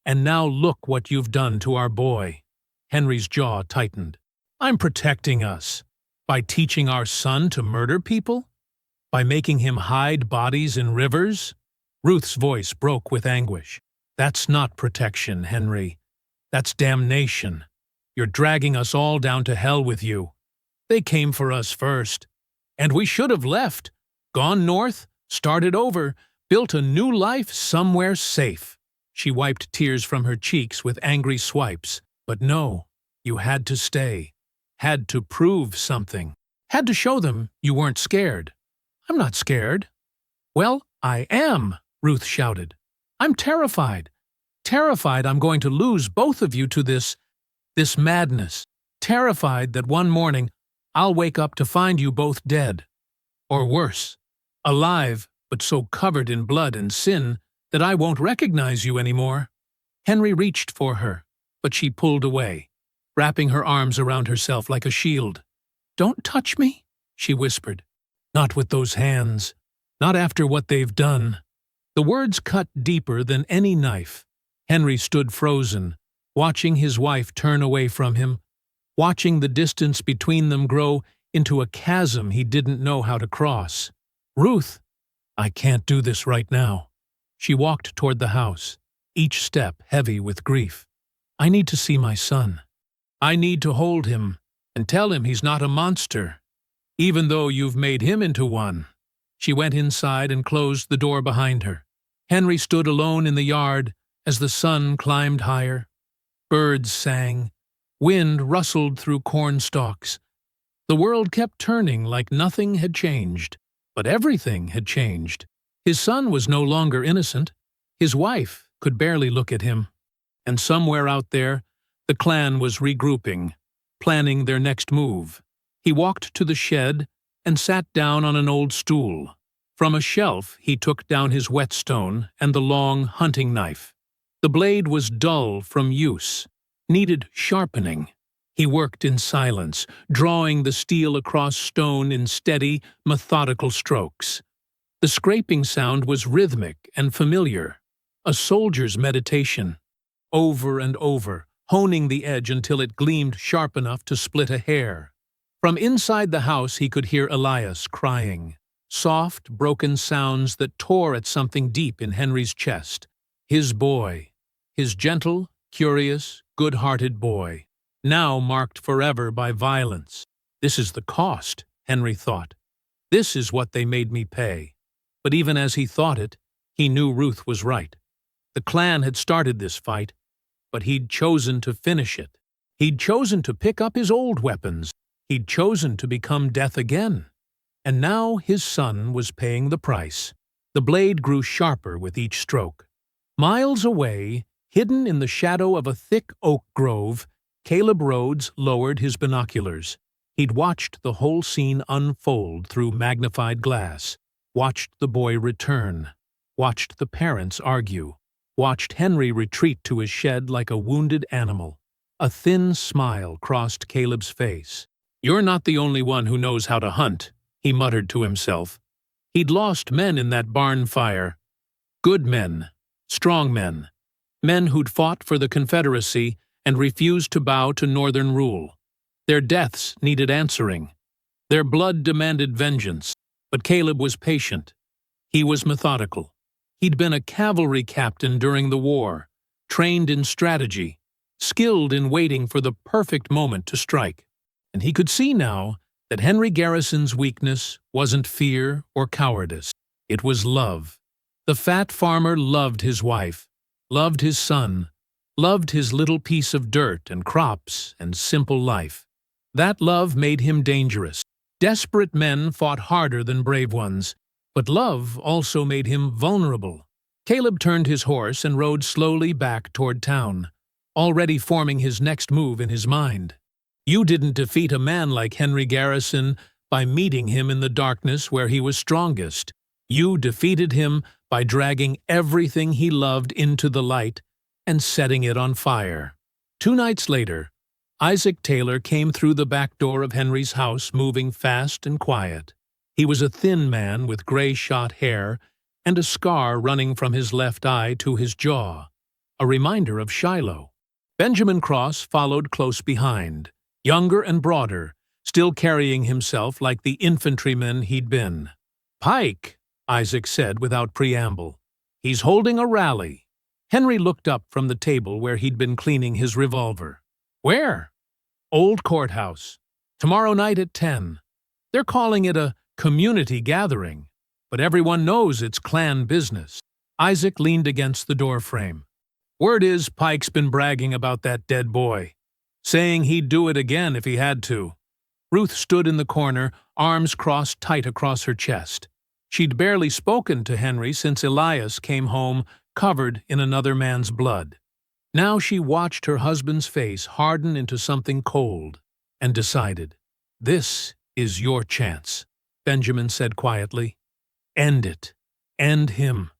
And now look what you've done to our boy." Henry's jaw tightened. "I'm protecting us. By teaching our son to murder people? By making him hide bodies in rivers?" Ruth's voice broke with anguish. "That's not protection, Henry. That's damnation. You're dragging us all down to hell with you. They came for us first. And we should have left, gone north, started over, built a new life somewhere safe." She wiped tears from her cheeks with angry swipes. "But no, you had to stay. Had to prove something. Had to show them you weren't scared." "I'm not scared." "Well, I am," Ruth shouted. "I'm terrified. Terrified I'm going to lose both of you to this madness. Terrified that one morning I'll wake up to find you both dead. Or worse, alive, but so covered in blood and sin that I won't recognize you anymore." Henry reached for her, but she pulled away, wrapping her arms around herself like a shield. "Don't touch me," she whispered. "Not with those hands. Not after what they've done." The words cut deeper than any knife. Henry stood frozen, watching his wife turn away from him, watching the distance between them grow into a chasm he didn't know how to cross. "Ruth, I can't do this right now." She walked toward the house, each step heavy with grief. "I need to see my son. I need to hold him and tell him he's not a monster, even though you've made him into one." She went inside and closed the door behind her. Henry stood alone in the yard as the sun climbed higher. Birds sang. Wind rustled through corn stalks. The world kept turning like nothing had changed. But everything had changed. His son was no longer innocent. His wife could barely look at him. And somewhere out there, the clan was regrouping, planning their next move. He walked to the shed and sat down on an old stool. From a shelf, he took down his whetstone and the long hunting knife. The blade was dull from use, needed sharpening. He worked in silence, drawing the steel across stone in steady, methodical strokes. The scraping sound was rhythmic and familiar, a soldier's meditation. Over and over, honing the edge until it gleamed sharp enough to split a hair. From inside the house he could hear Elias crying, soft, broken sounds that tore at something deep in Henry's chest. His boy, his gentle, curious, good-hearted boy, now marked forever by violence. This is the cost, Henry thought. This is what they made me pay. But even as he thought it, he knew Ruth was right. The clan had started this fight, but he'd chosen to finish it. He'd chosen to pick up his old weapons. He'd chosen to become death again. And now his son was paying the price. The blade grew sharper with each stroke. Miles away, hidden in the shadow of a thick oak grove, Caleb Rhodes lowered his binoculars. He'd watched the whole scene unfold through magnified glass, watched the boy return, watched the parents argue, watched Henry retreat to his shed like a wounded animal. A thin smile crossed Caleb's face. "You're not the only one who knows how to hunt," he muttered to himself. He'd lost men in that barn fire. Good men, strong men, men who'd fought for the Confederacy and refused to bow to Northern rule. Their deaths needed answering. Their blood demanded vengeance. But Caleb was patient. He was methodical. He'd been a cavalry captain during the war, trained in strategy, skilled in waiting for the perfect moment to strike. And he could see now that Henry Garrison's weakness wasn't fear or cowardice. It was love. The fat farmer loved his wife, loved his son, loved his little piece of dirt and crops and simple life. That love made him dangerous. Desperate men fought harder than brave ones, but love also made him vulnerable. Caleb turned his horse and rode slowly back toward town, already forming his next move in his mind. You didn't defeat a man like Henry Garrison by meeting him in the darkness where he was strongest. You defeated him by dragging everything he loved into the light and setting it on fire. 2 nights later, Isaac Taylor came through the back door of Henry's house, moving fast and quiet. He was a thin man with gray-shot hair and a scar running from his left eye to his jaw, a reminder of Shiloh. Benjamin Cross followed close behind, younger and broader, still carrying himself like the infantryman he'd been. "Pike," Isaac said without preamble. "He's holding a rally." Henry looked up from the table where he'd been cleaning his revolver. "Where?" "Old Courthouse. Tomorrow night at 10. They're calling it a community gathering, but everyone knows it's clan business." Isaac leaned against the doorframe. "Word is Pike's been bragging about that dead boy, saying he'd do it again if he had to." Ruth stood in the corner, arms crossed tight across her chest. She'd barely spoken to Henry since Elias came home covered in another man's blood. Now she watched her husband's face harden into something cold and decided, "This is your chance," Benjamin said quietly. "End it. End him."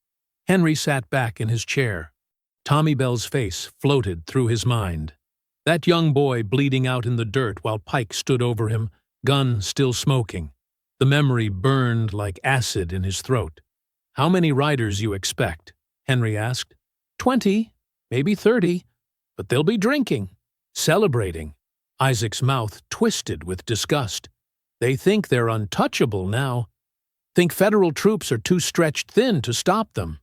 Henry sat back in his chair. Tommy Bell's face floated through his mind. That young boy bleeding out in the dirt while Pike stood over him, gun still smoking. The memory burned like acid in his throat. "How many riders you expect?" Henry asked. 20, maybe 30, but they'll be drinking, celebrating. Isaac's mouth twisted with disgust. They think they're untouchable now. Think federal troops are too stretched thin to stop them.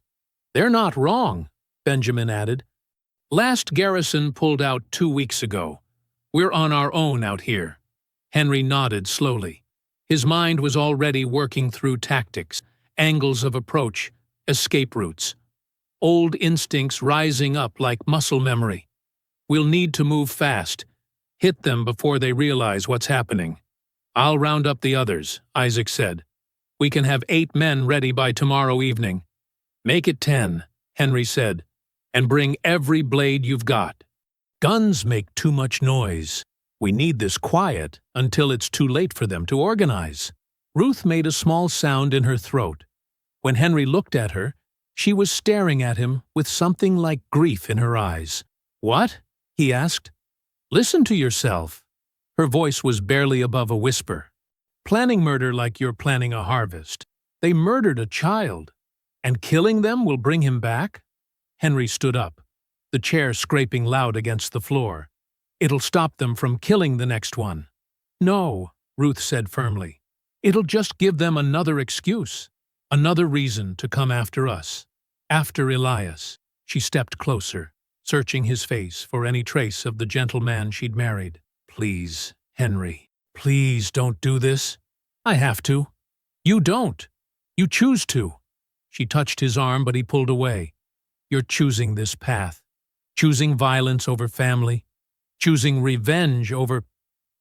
They're not wrong, Benjamin added. Last garrison pulled out 2 weeks ago. We're on our own out here. Henry nodded slowly. His mind was already working through tactics, angles of approach, escape routes. Old instincts rising up like muscle memory. We'll need to move fast. Hit them before they realize what's happening. I'll round up the others, Isaac said. We can have 8 men ready by tomorrow evening. Make it 10, Henry said, and bring every blade you've got. Guns make too much noise. We need this quiet until it's too late for them to organize. Ruth made a small sound in her throat. When Henry looked at her, she was staring at him with something like grief in her eyes. What? He asked. Listen to yourself. Her voice was barely above a whisper. Planning murder like you're planning a harvest. They murdered a child. And killing them will bring him back? Henry stood up, the chair scraping loud against the floor. It'll stop them from killing the next one. No, Ruth said firmly. It'll just give them another excuse, another reason to come after us. After Elias. She stepped closer, searching his face for any trace of the gentleman she'd married. Please, Henry, please don't do this. I have to. You don't. You choose to. She touched his arm, but he pulled away. You're choosing this path. Choosing violence over family. Choosing revenge over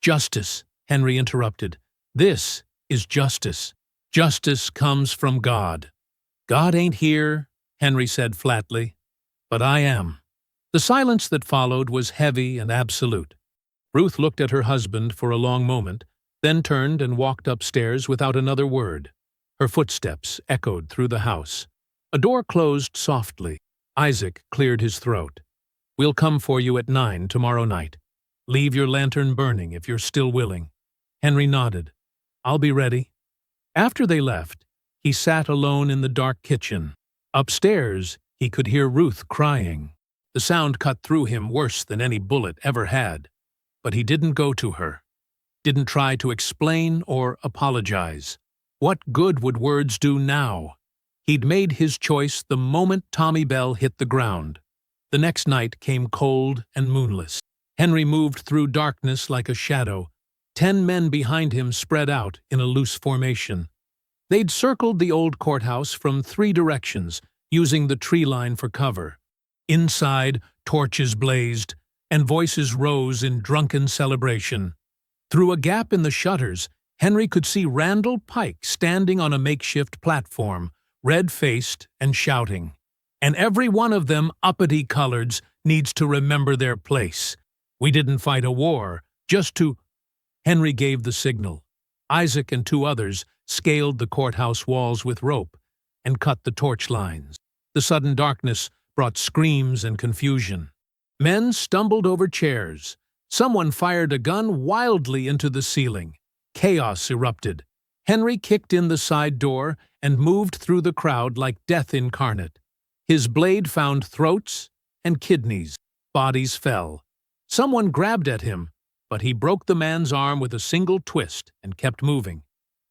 justice, Henry interrupted. This is justice. Justice comes from God. God ain't here, Henry said flatly, but I am. The silence that followed was heavy and absolute. Ruth looked at her husband for a long moment, then turned and walked upstairs without another word. Her footsteps echoed through the house. A door closed softly. Isaac cleared his throat. We'll come for you at 9 tomorrow night. Leave your lantern burning if you're still willing. Henry nodded. I'll be ready. After they left, he sat alone in the dark kitchen. Upstairs, he could hear Ruth crying. The sound cut through him worse than any bullet ever had. But he didn't go to her. Didn't try to explain or apologize. What good would words do now? He'd made his choice the moment Tommy Bell hit the ground. The next night came cold and moonless. Henry moved through darkness like a shadow. 10 men behind him spread out in a loose formation. They'd circled the old courthouse from 3 directions, using the tree line for cover. Inside, torches blazed, and voices rose in drunken celebration. Through a gap in the shutters, Henry could see Randall Pike standing on a makeshift platform, red-faced and shouting. And every one of them uppity coloreds needs to remember their place. We didn't fight a war, just to... Henry gave the signal. Isaac and 2 others scaled the courthouse walls with rope and cut the torch lines. The sudden darkness brought screams and confusion. Men stumbled over chairs. Someone fired a gun wildly into the ceiling. Chaos erupted. Henry kicked in the side door and moved through the crowd like death incarnate. His blade found throats and kidneys. Bodies fell. Someone grabbed at him, but he broke the man's arm with a single twist and kept moving.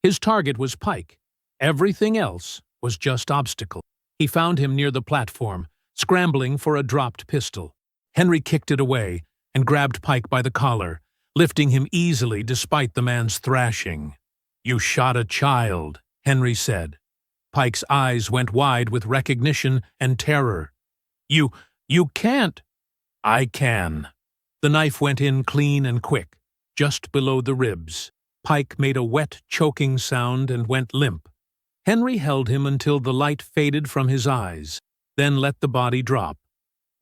His target was Pike. Everything else was just obstacle. He found him near the platform, scrambling for a dropped pistol. Henry kicked it away and grabbed Pike by the collar, lifting him easily despite the man's thrashing. You shot a child, Henry said. Pike's eyes went wide with recognition and terror. You can't. I can. The knife went in clean and quick, just below the ribs. Pike made a wet, choking sound and went limp. Henry held him until the light faded from his eyes, then let the body drop.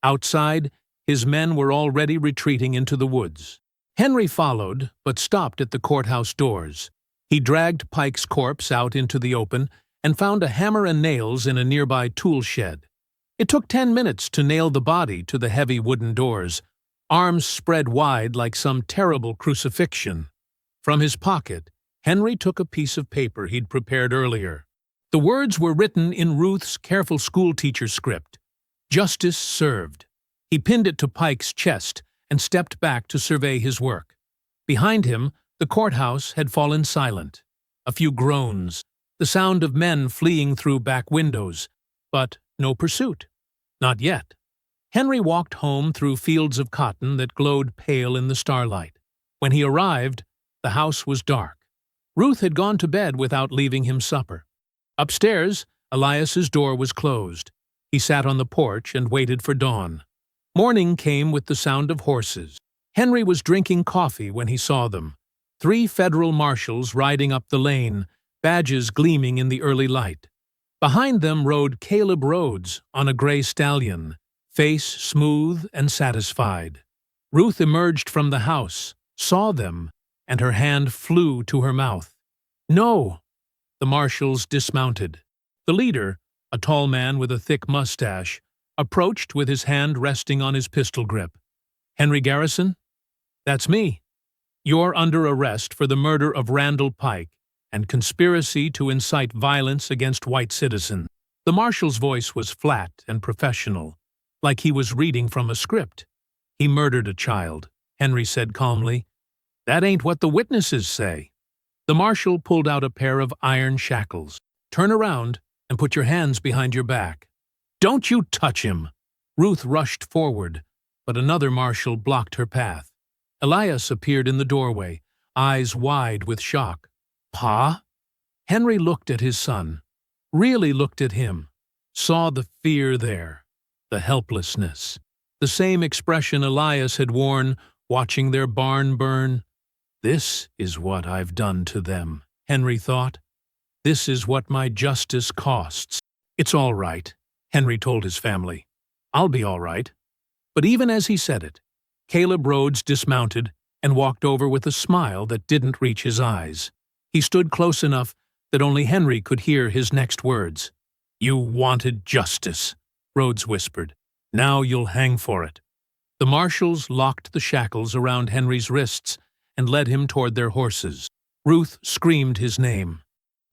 Outside, his men were already retreating into the woods. Henry followed, but stopped at the courthouse doors. He dragged Pike's corpse out into the open and found a hammer and nails in a nearby tool shed. It took 10 minutes to nail the body to the heavy wooden doors, arms spread wide like some terrible crucifixion. From his pocket, Henry took a piece of paper he'd prepared earlier. The words were written in Ruth's careful schoolteacher script. Justice served. He pinned it to Pike's chest and stepped back to survey his work. Behind him, the courthouse had fallen silent. A few groans, the sound of men fleeing through back windows, but no pursuit. Not yet. Henry walked home through fields of cotton that glowed pale in the starlight. When he arrived, the house was dark. Ruth had gone to bed without leaving him supper. Upstairs, Elias's door was closed. He sat on the porch and waited for dawn. Morning came with the sound of horses. Henry was drinking coffee when he saw them. 3 federal marshals riding up the lane, badges gleaming in the early light. Behind them rode Caleb Rhodes on a gray stallion, face smooth and satisfied. Ruth emerged from the house, saw them, and her hand flew to her mouth. "No!" The marshals dismounted. The leader, a tall man with a thick mustache, approached with his hand resting on his pistol grip. "Henry Garrison? That's me. You're under arrest for the murder of Randall Pike and conspiracy to incite violence against white citizens." The marshal's voice was flat and professional, like he was reading from a script. "He murdered a child," Henry said calmly. "That ain't what the witnesses say." The marshal pulled out a pair of iron shackles. "Turn around and put your hands behind your back." "Don't you touch him!" Ruth rushed forward, but another marshal blocked her path. Elias appeared in the doorway, eyes wide with shock. "Pa?" Henry looked at his son, really looked at him, saw the fear there, the helplessness, the same expression Elias had worn watching their barn burn. "This is what I've done to them," Henry thought. "This is what my justice costs." "It's all right," Henry told his family. "I'll be all right." But even as he said it, Caleb Rhodes dismounted and walked over with a smile that didn't reach his eyes. He stood close enough that only Henry could hear his next words. "You wanted justice," Rhodes whispered. "Now you'll hang for it." The marshals locked the shackles around Henry's wrists and led him toward their horses. Ruth screamed his name.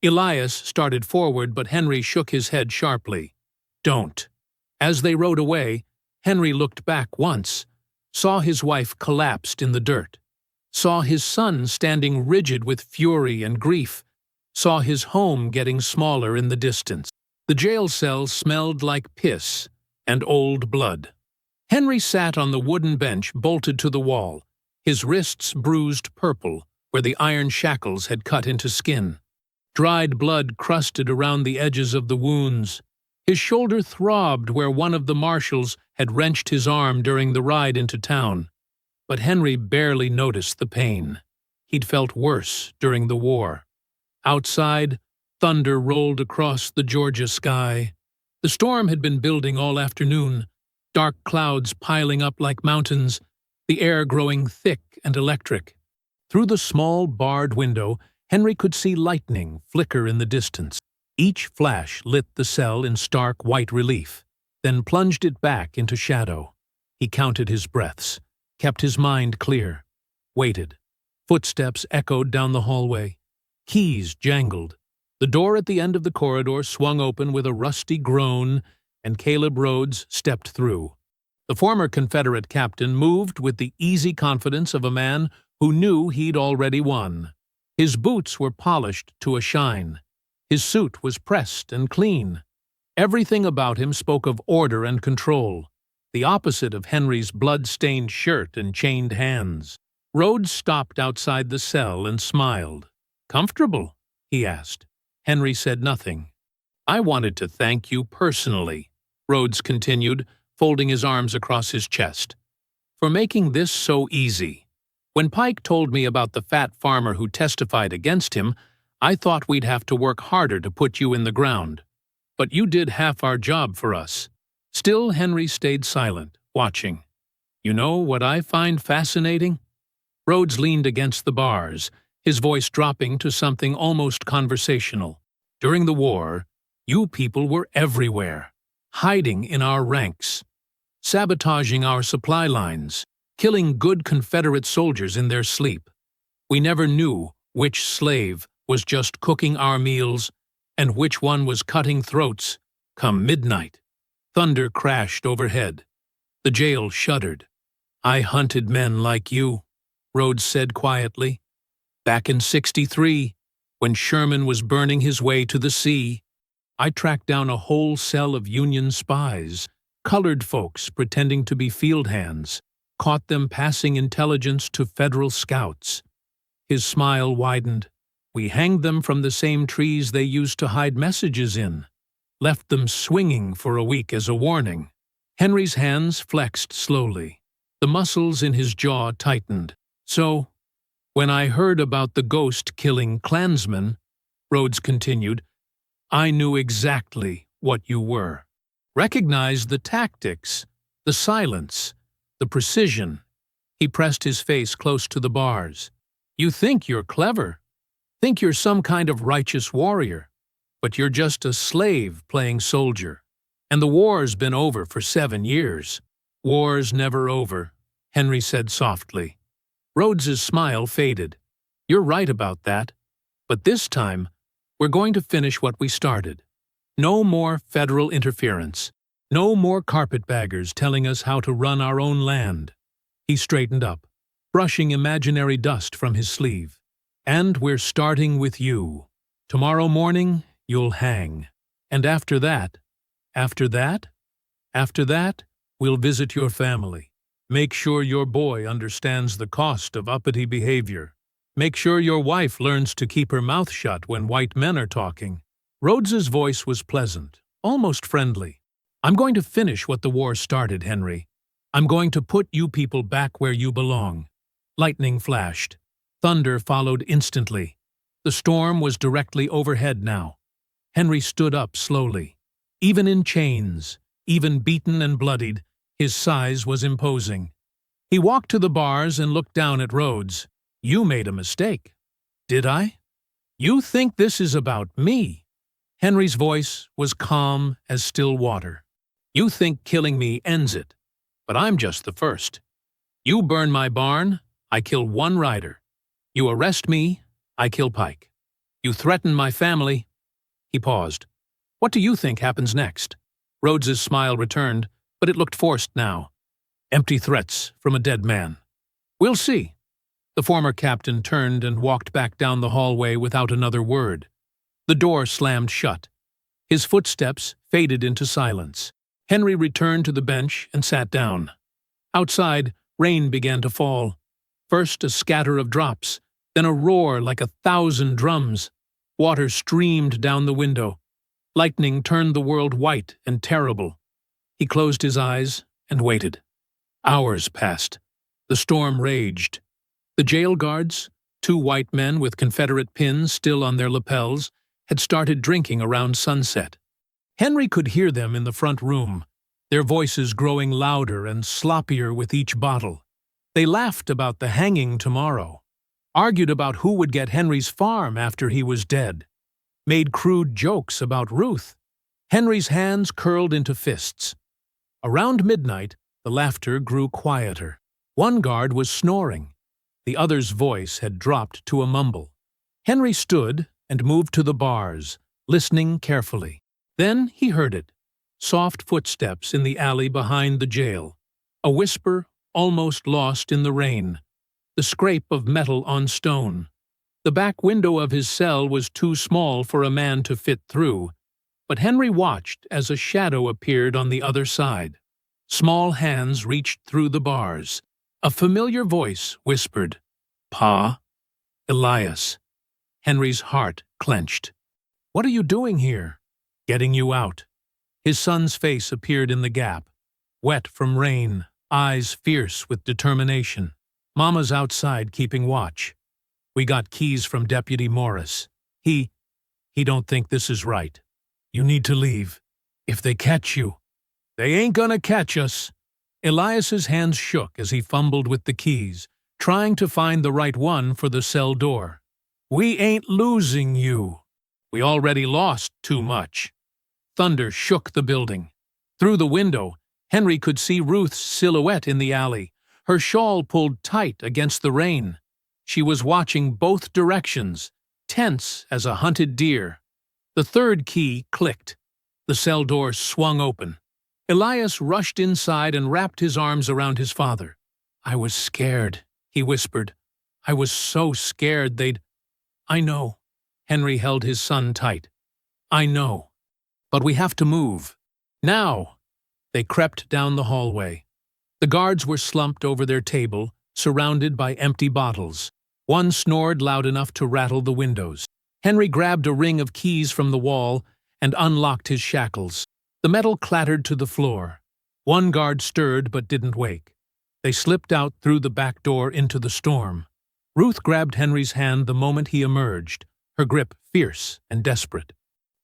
Elias started forward, but Henry shook his head sharply. "Don't." As they rode away, Henry looked back once, saw his wife collapsed in the dirt, saw his son standing rigid with fury and grief, saw his home getting smaller in the distance. The jail cell smelled like piss and old blood. Henry sat on the wooden bench bolted to the wall, his wrists bruised purple where the iron shackles had cut into skin. Dried blood crusted around the edges of the wounds. His shoulder throbbed where one of the marshals had wrenched his arm during the ride into town. But Henry barely noticed the pain. He'd felt worse during the war. Outside, thunder rolled across the Georgia sky. The storm had been building all afternoon, dark clouds piling up like mountains, the air growing thick and electric. Through the small, barred window, Henry could see lightning flicker in the distance. Each flash lit the cell in stark white relief, then plunged it back into shadow. He counted his breaths, kept his mind clear, waited. Footsteps echoed down the hallway. Keys jangled. The door at the end of the corridor swung open with a rusty groan, and Caleb Rhodes stepped through. The former Confederate captain moved with the easy confidence of a man who knew he'd already won. His boots were polished to a shine. His suit was pressed and clean. Everything about him spoke of order and control, the opposite of Henry's blood-stained shirt and chained hands. Rhodes stopped outside the cell and smiled. "Comfortable?" he asked. Henry said nothing. "I wanted to thank you personally," Rhodes continued, folding his arms across his chest, "for making this so easy. When Pike told me about the fat farmer who testified against him, I thought we'd have to work harder to put you in the ground. But you did half our job for us." Still, Henry stayed silent, watching. "You know what I find fascinating?" Rhodes leaned against the bars, his voice dropping to something almost conversational. "During the war, you people were everywhere, hiding in our ranks, sabotaging our supply lines, killing good Confederate soldiers in their sleep. We never knew which slave was just cooking our meals and which one was cutting throats come midnight." Thunder crashed overhead. The jail shuddered. "I hunted men like you. Rhodes said quietly. Back in '63, when Sherman was burning his way to the sea, I tracked down a whole cell of Union spies, colored folks pretending to be field hands, caught them passing intelligence to Federal scouts. His smile widened. We hanged them from the same trees they used to hide messages in, left them swinging for a week as a warning. Henry's hands flexed slowly. The muscles in his jaw tightened. So, when I heard about the ghost-killing Klansmen, Rhodes continued, I knew exactly what you were. Recognized the tactics, the silence, the precision. He pressed his face close to the bars. You think you're clever. Think you're some kind of righteous warrior. But you're just a slave playing soldier. And the war's been over for 7 years. War's never over, Henry said softly. Rhodes's smile faded. You're right about that. But this time, we're going to finish what we started. No more federal interference. No more carpetbaggers telling us how to run our own land. He straightened up, brushing imaginary dust from his sleeve. And we're starting with you. Tomorrow morning, you'll hang. And after that, we'll visit your family. Make sure your boy understands the cost of uppity behavior. Make sure your wife learns to keep her mouth shut when white men are talking. Rhodes's voice was pleasant, almost friendly. I'm going to finish what the war started, Henry. I'm going to put you people back where you belong. Lightning flashed. Thunder followed instantly. The storm was directly overhead now. Henry stood up slowly. Even in chains, even beaten and bloodied, his size was imposing. He walked to the bars and looked down at Rhodes. You made a mistake. Did I? You think this is about me? Henry's voice was calm as still water. You think killing me ends it, but I'm just the first. You burn my barn, I kill one rider. You arrest me, I kill Pike. You threaten my family. He paused. What do you think happens next? Rhodes's smile returned, but it looked forced now. Empty threats from a dead man. We'll see. The former captain turned and walked back down the hallway without another word. The door slammed shut. His footsteps faded into silence. Henry returned to the bench and sat down. Outside, rain began to fall. First a scatter of drops, then a roar like 1,000 drums. Water streamed down the window. Lightning turned the world white and terrible. He closed his eyes and waited. Hours passed. The storm raged. The jail guards, 2 white men with Confederate pins still on their lapels, had started drinking around sunset. Henry could hear them in the front room, their voices growing louder and sloppier with each bottle. They laughed about the hanging tomorrow, argued about who would get Henry's farm after he was dead, made crude jokes about Ruth. Henry's hands curled into fists. Around midnight, the laughter grew quieter. One guard was snoring. The other's voice had dropped to a mumble. Henry stood and moved to the bars, listening carefully. Then he heard it. Soft footsteps in the alley behind the jail. A whisper almost lost in the rain. The scrape of metal on stone. The back window of his cell was too small for a man to fit through, but Henry watched as a shadow appeared on the other side. Small hands reached through the bars. A familiar voice whispered, "Pa?" Elias. Henry's heart clenched. "What are you doing here?" "Getting you out." His son's face appeared in the gap, wet from rain, eyes fierce with determination. "Mama's outside keeping watch. We got keys from Deputy Morris. He don't think this is right. You need to leave. If they catch you." "They ain't gonna catch us." Elias's hands shook as he fumbled with the keys, trying to find the right one for the cell door. "We ain't losing you. We already lost too much." Thunder shook the building. Through the window, Henry could see Ruth's silhouette in the alley, her shawl pulled tight against the rain. She was watching both directions, tense as a hunted deer. The third key clicked. The cell door swung open. Elias rushed inside and wrapped his arms around his father. "I was scared," he whispered. I was so scared they'd— I know. Henry held his son tight. I know. But we have to move. Now! They crept down the hallway. The guards were slumped over their table, surrounded by empty bottles. One snored loud enough to rattle the windows. Henry grabbed a ring of keys from the wall and unlocked his shackles. The metal clattered to the floor. One guard stirred but didn't wake. They slipped out through the back door into the storm. Ruth grabbed Henry's hand the moment he emerged, her grip fierce and desperate.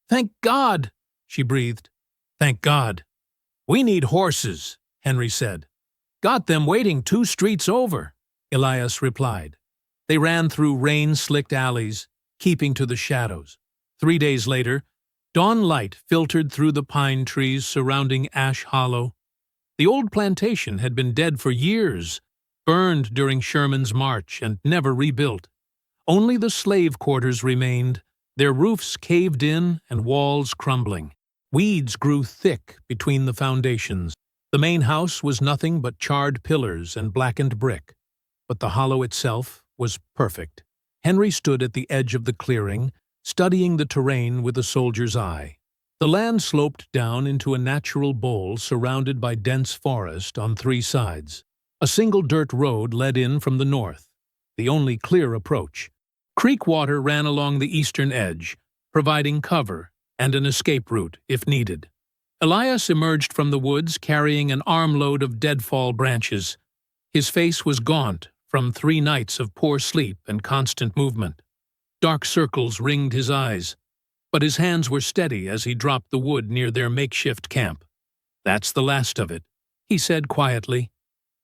"Thank God!" she breathed. "Thank God." "We need horses," Henry said. "Got them waiting 2 streets over," Elias replied. They ran through rain-slicked alleys, keeping to the shadows. 3 days later, dawn light filtered through the pine trees surrounding Ash Hollow. The old plantation had been dead for years, burned during Sherman's march and never rebuilt. Only the slave quarters remained, their roofs caved in and walls crumbling. Weeds grew thick between the foundations. The main house was nothing but charred pillars and blackened brick, but the hollow itself was perfect. Henry stood at the edge of the clearing, studying the terrain with a soldier's eye. The land sloped down into a natural bowl surrounded by dense forest on 3 sides. A single dirt road led in from the north, the only clear approach. Creek water ran along the eastern edge, providing cover and an escape route if needed. Elias emerged from the woods carrying an armload of deadfall branches. His face was gaunt from 3 nights of poor sleep and constant movement. Dark circles ringed his eyes, but his hands were steady as he dropped the wood near their makeshift camp. "That's the last of it," he said quietly.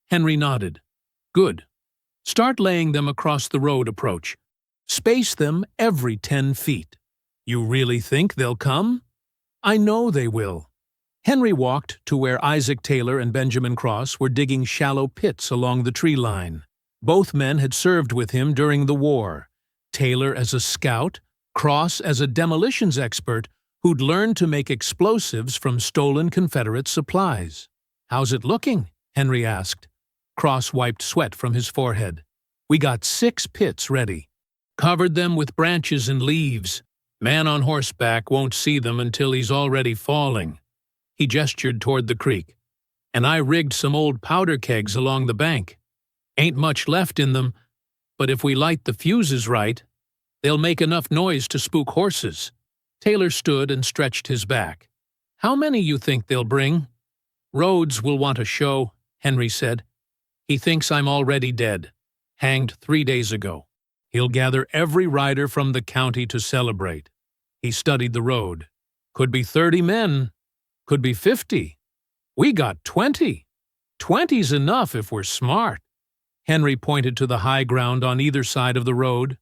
Henry nodded. "Good. Start laying them across the road approach. Space them every 10 feet. You really think they'll come?" "I know they will." Henry walked to where Isaac Taylor and Benjamin Cross were digging shallow pits along the tree line. Both men had served with him during the war, Taylor as a scout, Cross as a demolitions expert who'd learned to make explosives from stolen Confederate supplies. "How's it looking?" Henry asked. Cross wiped sweat from his forehead. "We got 6 pits ready. Covered them with branches and leaves. Man on horseback won't see them until he's already falling." He gestured toward the creek. "And I rigged some old powder kegs along the bank. Ain't much left in them, but if we light the fuses right, they'll make enough noise to spook horses." Taylor stood and stretched his back. "How many you think they'll bring?" "Rhodes will want a show," Henry said. "He thinks I'm already dead, hanged 3 days ago. He'll gather every rider from the county to celebrate." He studied the road. "Could be 30 men. Could be 50. We got 20. 20's enough if we're smart." Henry pointed to the high ground on either side of the road.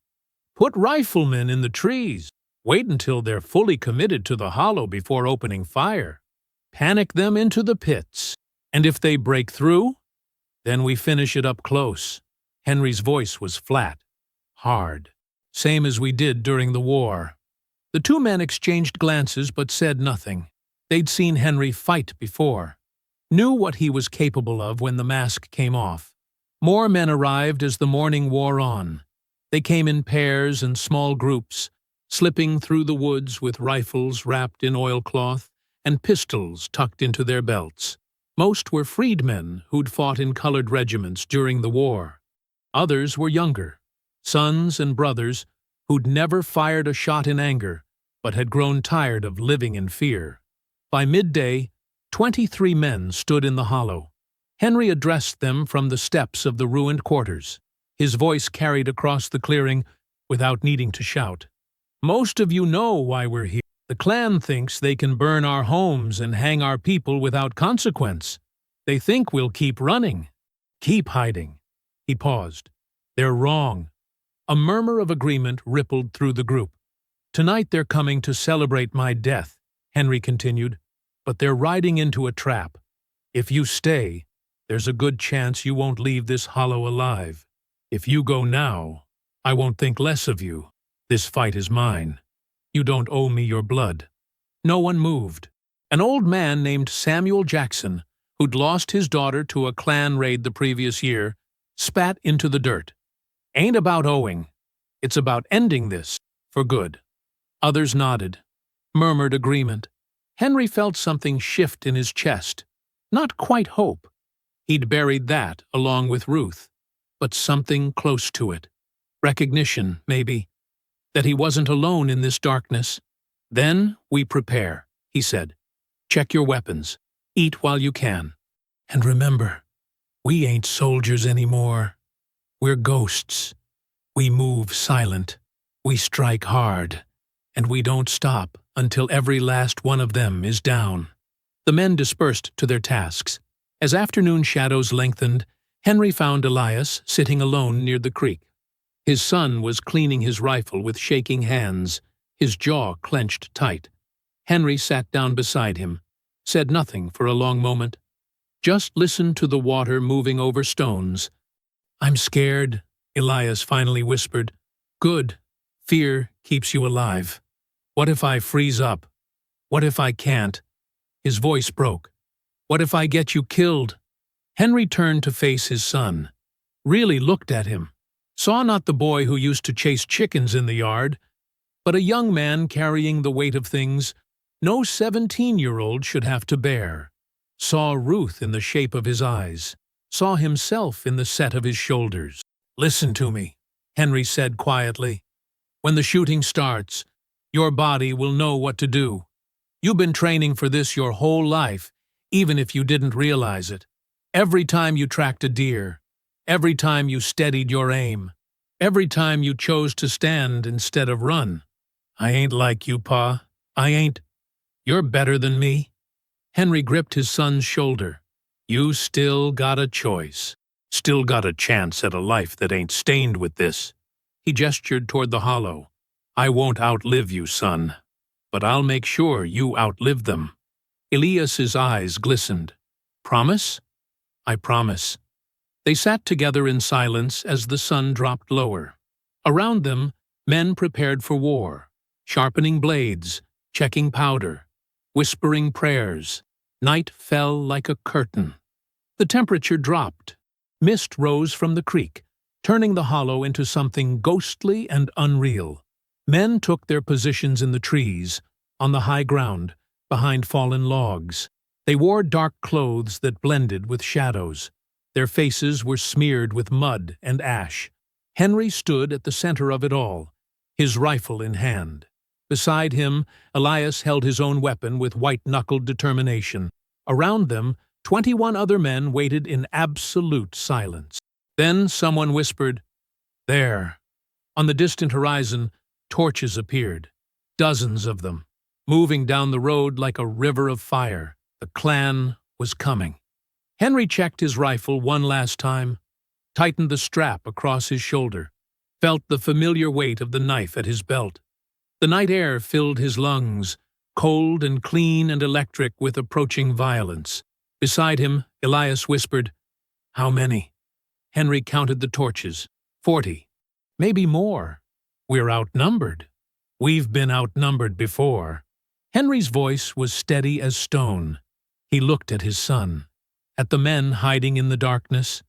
"Put riflemen in the trees. Wait until they're fully committed to the hollow before opening fire. Panic them into the pits. And if they break through, then we finish it up close." Henry's voice was flat, hard, same as we did during the war. The 2 men exchanged glances but said nothing. They'd seen Henry fight before, knew what he was capable of when the mask came off. More men arrived as the morning wore on. They came in pairs and small groups, slipping through the woods with rifles wrapped in oilcloth and pistols tucked into their belts. Most were freedmen who'd fought in colored regiments during the war. Others were younger, sons and brothers who'd never fired a shot in anger, but had grown tired of living in fear. By midday, 23 men stood in the hollow. Henry addressed them from the steps of the ruined quarters. His voice carried across the clearing without needing to shout. "Most of you know why we're here. The Klan thinks they can burn our homes and hang our people without consequence. They think we'll keep running, keep hiding." He paused. "They're wrong." A murmur of agreement rippled through the group. "Tonight they're coming to celebrate my death," Henry continued, "but they're riding into a trap. If you stay, there's a good chance you won't leave this hollow alive. If you go now, I won't think less of you. This fight is mine. You don't owe me your blood." No one moved. An old man named Samuel Jackson, who'd lost his daughter to a Klan raid the previous year, spat into the dirt. Ain't about owing. It's about ending this, for good. Others nodded, murmured agreement. Henry felt something shift in his chest. Not quite hope. He'd buried that along with Ruth, but something close to it. Recognition, maybe, that he wasn't alone in this darkness. Then we prepare, he said. Check your weapons. Eat while you can. And remember, we ain't soldiers anymore. We're ghosts. We move silent. We strike hard. And we don't stop until every last one of them is down. The men dispersed to their tasks. As afternoon shadows lengthened, Henry found Elias sitting alone near the creek. His son was cleaning his rifle with shaking hands, his jaw clenched tight. Henry sat down beside him, said nothing for a long moment. Just listened to the water moving over stones. I'm scared, Elias finally whispered. Good. Fear keeps you alive. What if I freeze up? What if I can't? His voice broke. What if I get you killed? Henry turned to face his son, really looked at him, saw not the boy who used to chase chickens in the yard, but a young man carrying the weight of things no 17-year-old should have to bear. Saw Ruth in the shape of his eyes, saw himself in the set of his shoulders. Listen to me, Henry said quietly. When the shooting starts, your body will know what to do. You've been training for this your whole life, even if you didn't realize it. Every time you tracked a deer, every time you steadied your aim, every time you chose to stand instead of run. I ain't like you, Pa. I ain't. You're better than me. Henry gripped his son's shoulder. You still got a choice. Still got a chance at a life that ain't stained with this. He gestured toward the hollow. I won't outlive you, son, but I'll make sure you outlive them. Elias's eyes glistened. Promise? I promise. They sat together in silence as the sun dropped lower. Around them, men prepared for war, sharpening blades, checking powder, whispering prayers. Night fell like a curtain. The temperature dropped. Mist rose from the creek, turning the hollow into something ghostly and unreal. Men took their positions in the trees, on the high ground, behind fallen logs. They wore dark clothes that blended with shadows. Their faces were smeared with mud and ash. Henry stood at the center of it all, his rifle in hand. Beside him, Elias held his own weapon with white-knuckled determination. Around them, 21 other men waited in absolute silence. Then someone whispered, There. On the distant horizon, torches appeared, dozens of them, moving down the road like a river of fire. The clan was coming. Henry checked his rifle one last time, tightened the strap across his shoulder, felt the familiar weight of the knife at his belt. The night air filled his lungs, cold and clean and electric with approaching violence. Beside him, Elias whispered, How many? Henry counted the torches. 40. Maybe more. We're outnumbered. We've been outnumbered before. Henry's voice was steady as stone. He looked at his son, at the men hiding in the darkness,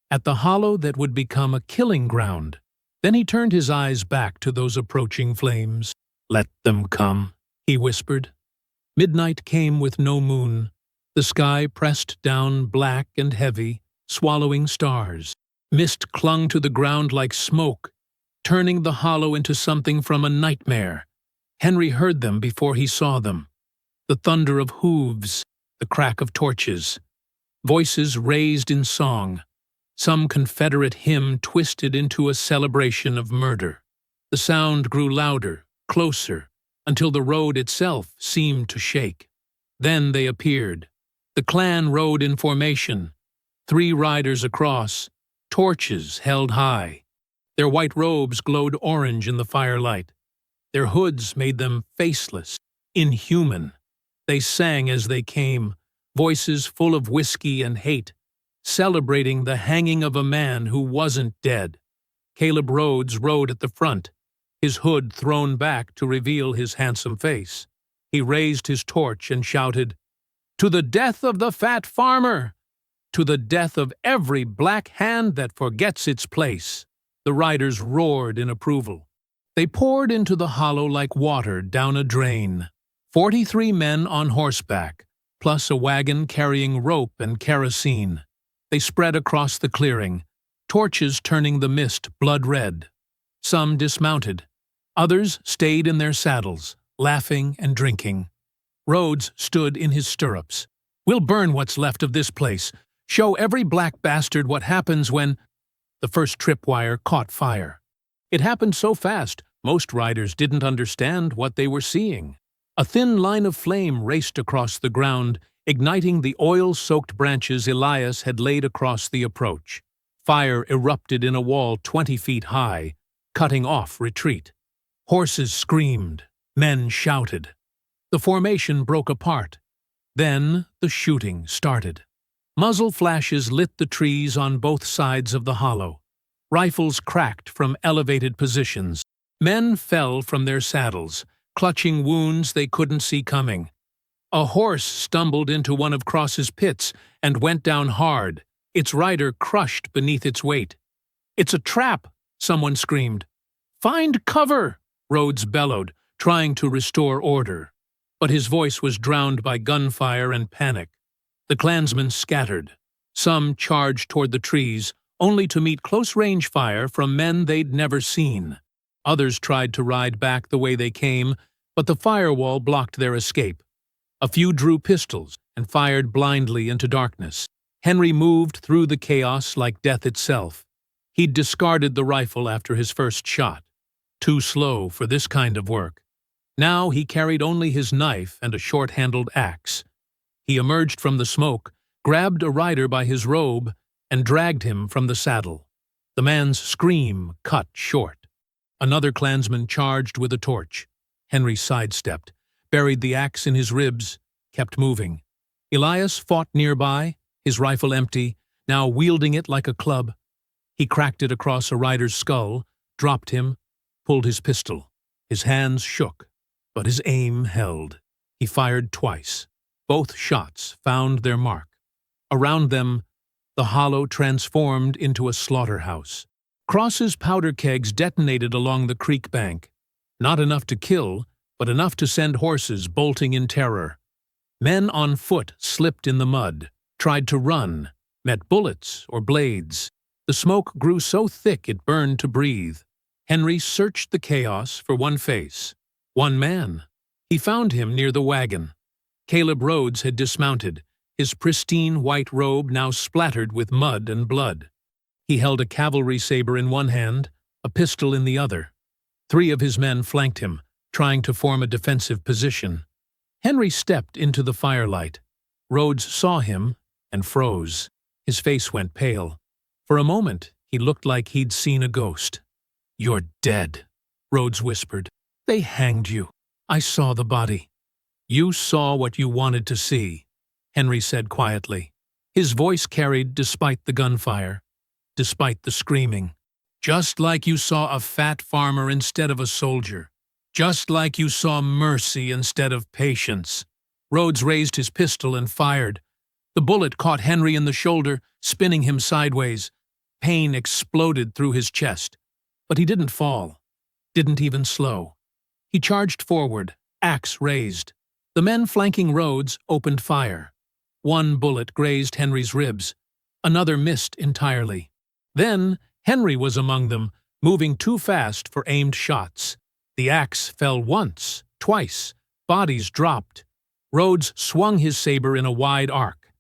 at the hollow that would become a killing ground. Then he turned his eyes back to those approaching flames. Let them come, he whispered. Midnight came with no moon. The sky pressed down black and heavy, swallowing stars. Mist clung to the ground like smoke, turning the hollow into something from a nightmare. Henry heard them before he saw them. The thunder of hooves, the crack of torches. Voices raised in song. Some Confederate hymn twisted into a celebration of murder. The sound grew louder, closer, until the road itself seemed to shake. Then they appeared. The clan rode in formation, 3 riders across, torches held high. Their white robes glowed orange in the firelight. Their hoods made them faceless, inhuman. They sang as they came, voices full of whiskey and hate, celebrating the hanging of a man who wasn't dead. Caleb Rhodes rode at the front, his hood thrown back to reveal his handsome face. He raised his torch and shouted, To the death of the fat farmer! To the death of every black hand that forgets its place! The riders roared in approval. They poured into the hollow like water down a drain. 43 men on horseback, plus a wagon carrying rope and kerosene. They spread across the clearing, torches turning the mist blood-red. Some dismounted. Others stayed in their saddles, laughing and drinking. Rhodes stood in his stirrups. "We'll burn what's left of this place. Show every black bastard what happens when—" The first tripwire caught fire. It happened so fast, most riders didn't understand what they were seeing. A thin line of flame raced across the ground, igniting the oil-soaked branches Elias had laid across the approach. Fire erupted in a wall 20 feet high, cutting off retreat. Horses screamed. Men shouted. The formation broke apart. Then the shooting started. Muzzle flashes lit the trees on both sides of the hollow. Rifles cracked from elevated positions. Men fell from their saddles, clutching wounds they couldn't see coming. A horse stumbled into one of Cross's pits and went down hard, its rider crushed beneath its weight. "It's a trap!" someone screamed. "Find cover!" Rhodes bellowed, trying to restore order. But his voice was drowned by gunfire and panic. The clansmen scattered. Some charged toward the trees, only to meet close-range fire from men they'd never seen. Others tried to ride back the way they came, but the firewall blocked their escape. A few drew pistols and fired blindly into darkness. Henry moved through the chaos like death itself. He'd discarded the rifle after his first shot. Too slow for this kind of work. Now he carried only his knife and a short-handled axe. He emerged from the smoke, grabbed a rider by his robe, and dragged him from the saddle. The man's scream cut short. Another clansman charged with a torch. Henry sidestepped, buried the axe in his ribs, kept moving. Elias fought nearby, his rifle empty, now wielding it like a club. He cracked it across a rider's skull, dropped him, pulled his pistol. His hands shook, but his aim held. He fired twice. Both shots found their mark. Around them, the hollow transformed into a slaughterhouse. Cross's powder kegs detonated along the creek bank. Not enough to kill, but enough to send horses bolting in terror. Men on foot slipped in the mud, tried to run, met bullets or blades. The smoke grew so thick it burned to breathe. Henry searched the chaos for one face, one man. He found him near the wagon. Caleb Rhodes had dismounted, his pristine white robe now splattered with mud and blood. He held a cavalry saber in one hand, a pistol in the other. 3 of his men flanked him, trying to form a defensive position. Henry stepped into the firelight. Rhodes saw him and froze. His face went pale. For a moment, he looked like he'd seen a ghost. "You're dead," Rhodes whispered. "They hanged you. I saw the body." "You saw what you wanted to see," Henry said quietly. His voice carried despite the gunfire, despite the screaming. "Just like you saw a fat farmer instead of a soldier. Just like you saw mercy instead of patience." Rhodes raised his pistol and fired. The bullet caught Henry in the shoulder, spinning him sideways. Pain exploded through his chest. But he didn't fall, didn't even slow. He charged forward, axe raised. The men flanking Rhodes opened fire. One bullet grazed Henry's ribs. Another missed entirely. Then Henry was among them, moving too fast for aimed shots. The axe fell once, twice. Bodies dropped. Rhodes swung his saber in a wide arc.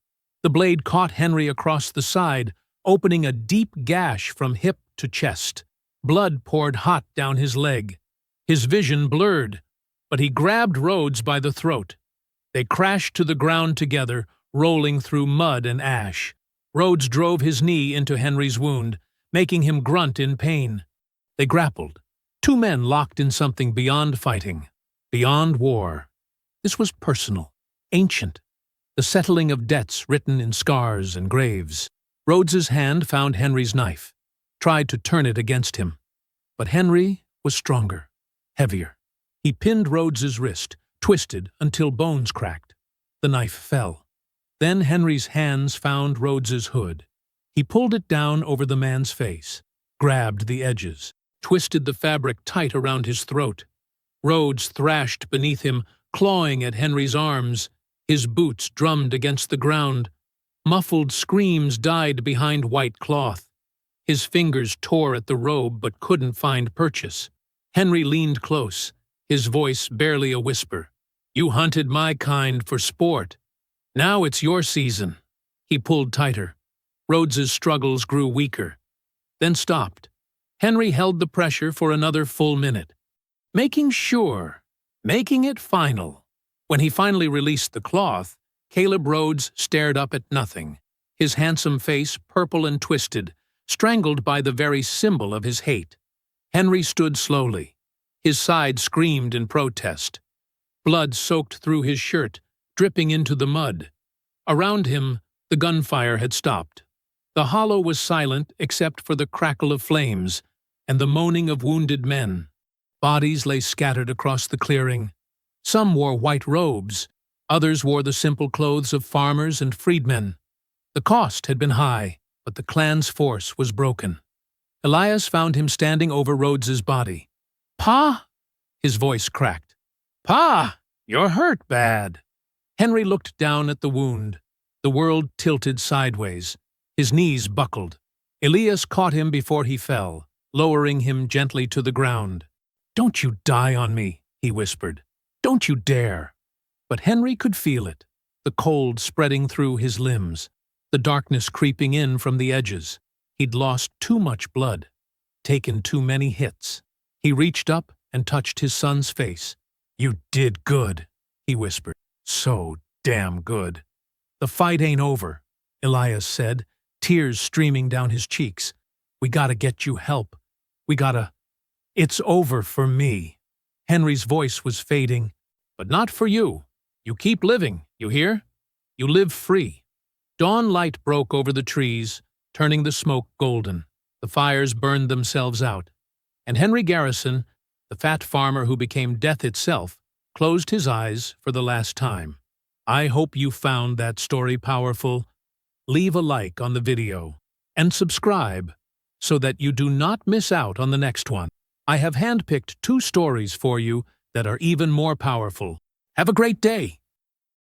The blade caught Henry across the side, opening a deep gash from hip to chest. Blood poured hot down his leg. His vision blurred, but he grabbed Rhodes by the throat. They crashed to the ground together, rolling through mud and ash. Rhodes drove his knee into Henry's wound, making him grunt in pain. They grappled. 2 men locked in something beyond fighting, beyond war. This was personal, ancient, the settling of debts written in scars and graves. Rhodes's hand found Henry's knife, tried to turn it against him. But Henry was stronger, heavier. He pinned Rhodes's wrist, twisted until bones cracked. The knife fell. Then Henry's hands found Rhodes's hood. He pulled it down over the man's face. grabbed the edges, twisted the fabric tight around his throat. Rhodes thrashed beneath him, clawing at Henry's arms. His boots drummed against the ground. Muffled screams died behind white cloth. His fingers tore at the robe but couldn't find purchase. Henry leaned close, his voice barely a whisper. "You hunted my kind for sport. Now it's your season." He pulled tighter. Rhodes's struggles grew weaker, then stopped. Henry held the pressure for another full minute, making it final. When he finally released the cloth, Caleb Rhodes stared up at nothing, his handsome face purple and twisted, strangled by the very symbol of his hate. Henry stood slowly. His side screamed in protest. Blood soaked through his shirt, dripping into the mud. Around him, the gunfire had stopped. The hollow was silent except for the crackle of flames and the moaning of wounded men. Bodies lay scattered across the clearing. Some wore white robes, others wore the simple clothes of farmers and freedmen. The cost had been high, but the clan's force was broken. Elias found him standing over Rhodes's body. "Pa?" His voice cracked. "Pa, you're hurt bad." Henry looked down at the wound. The world tilted sideways. His knees buckled. Elias caught him before he fell, lowering him gently to the ground. "Don't you die on me," he whispered. "Don't you dare." But Henry could feel it, the cold spreading through his limbs, the darkness creeping in from the edges. He'd lost too much blood, taken too many hits. He reached up and touched his son's face. "You did good," he whispered. "So damn good." "The fight ain't over," Elias said, tears streaming down his cheeks. "We gotta get you help. It's over for me." Henry's voice was fading. "But not for you. You keep living, you hear? You live free." Dawn light broke over the trees, turning the smoke golden. The fires burned themselves out. And Henry Garrison, the fat farmer who became death itself, closed his eyes for the last time. I hope you found that story powerful. Leave a like on the video and subscribe so that you do not miss out on the next one. I have handpicked 2 stories for you that are even more powerful. Have a great day!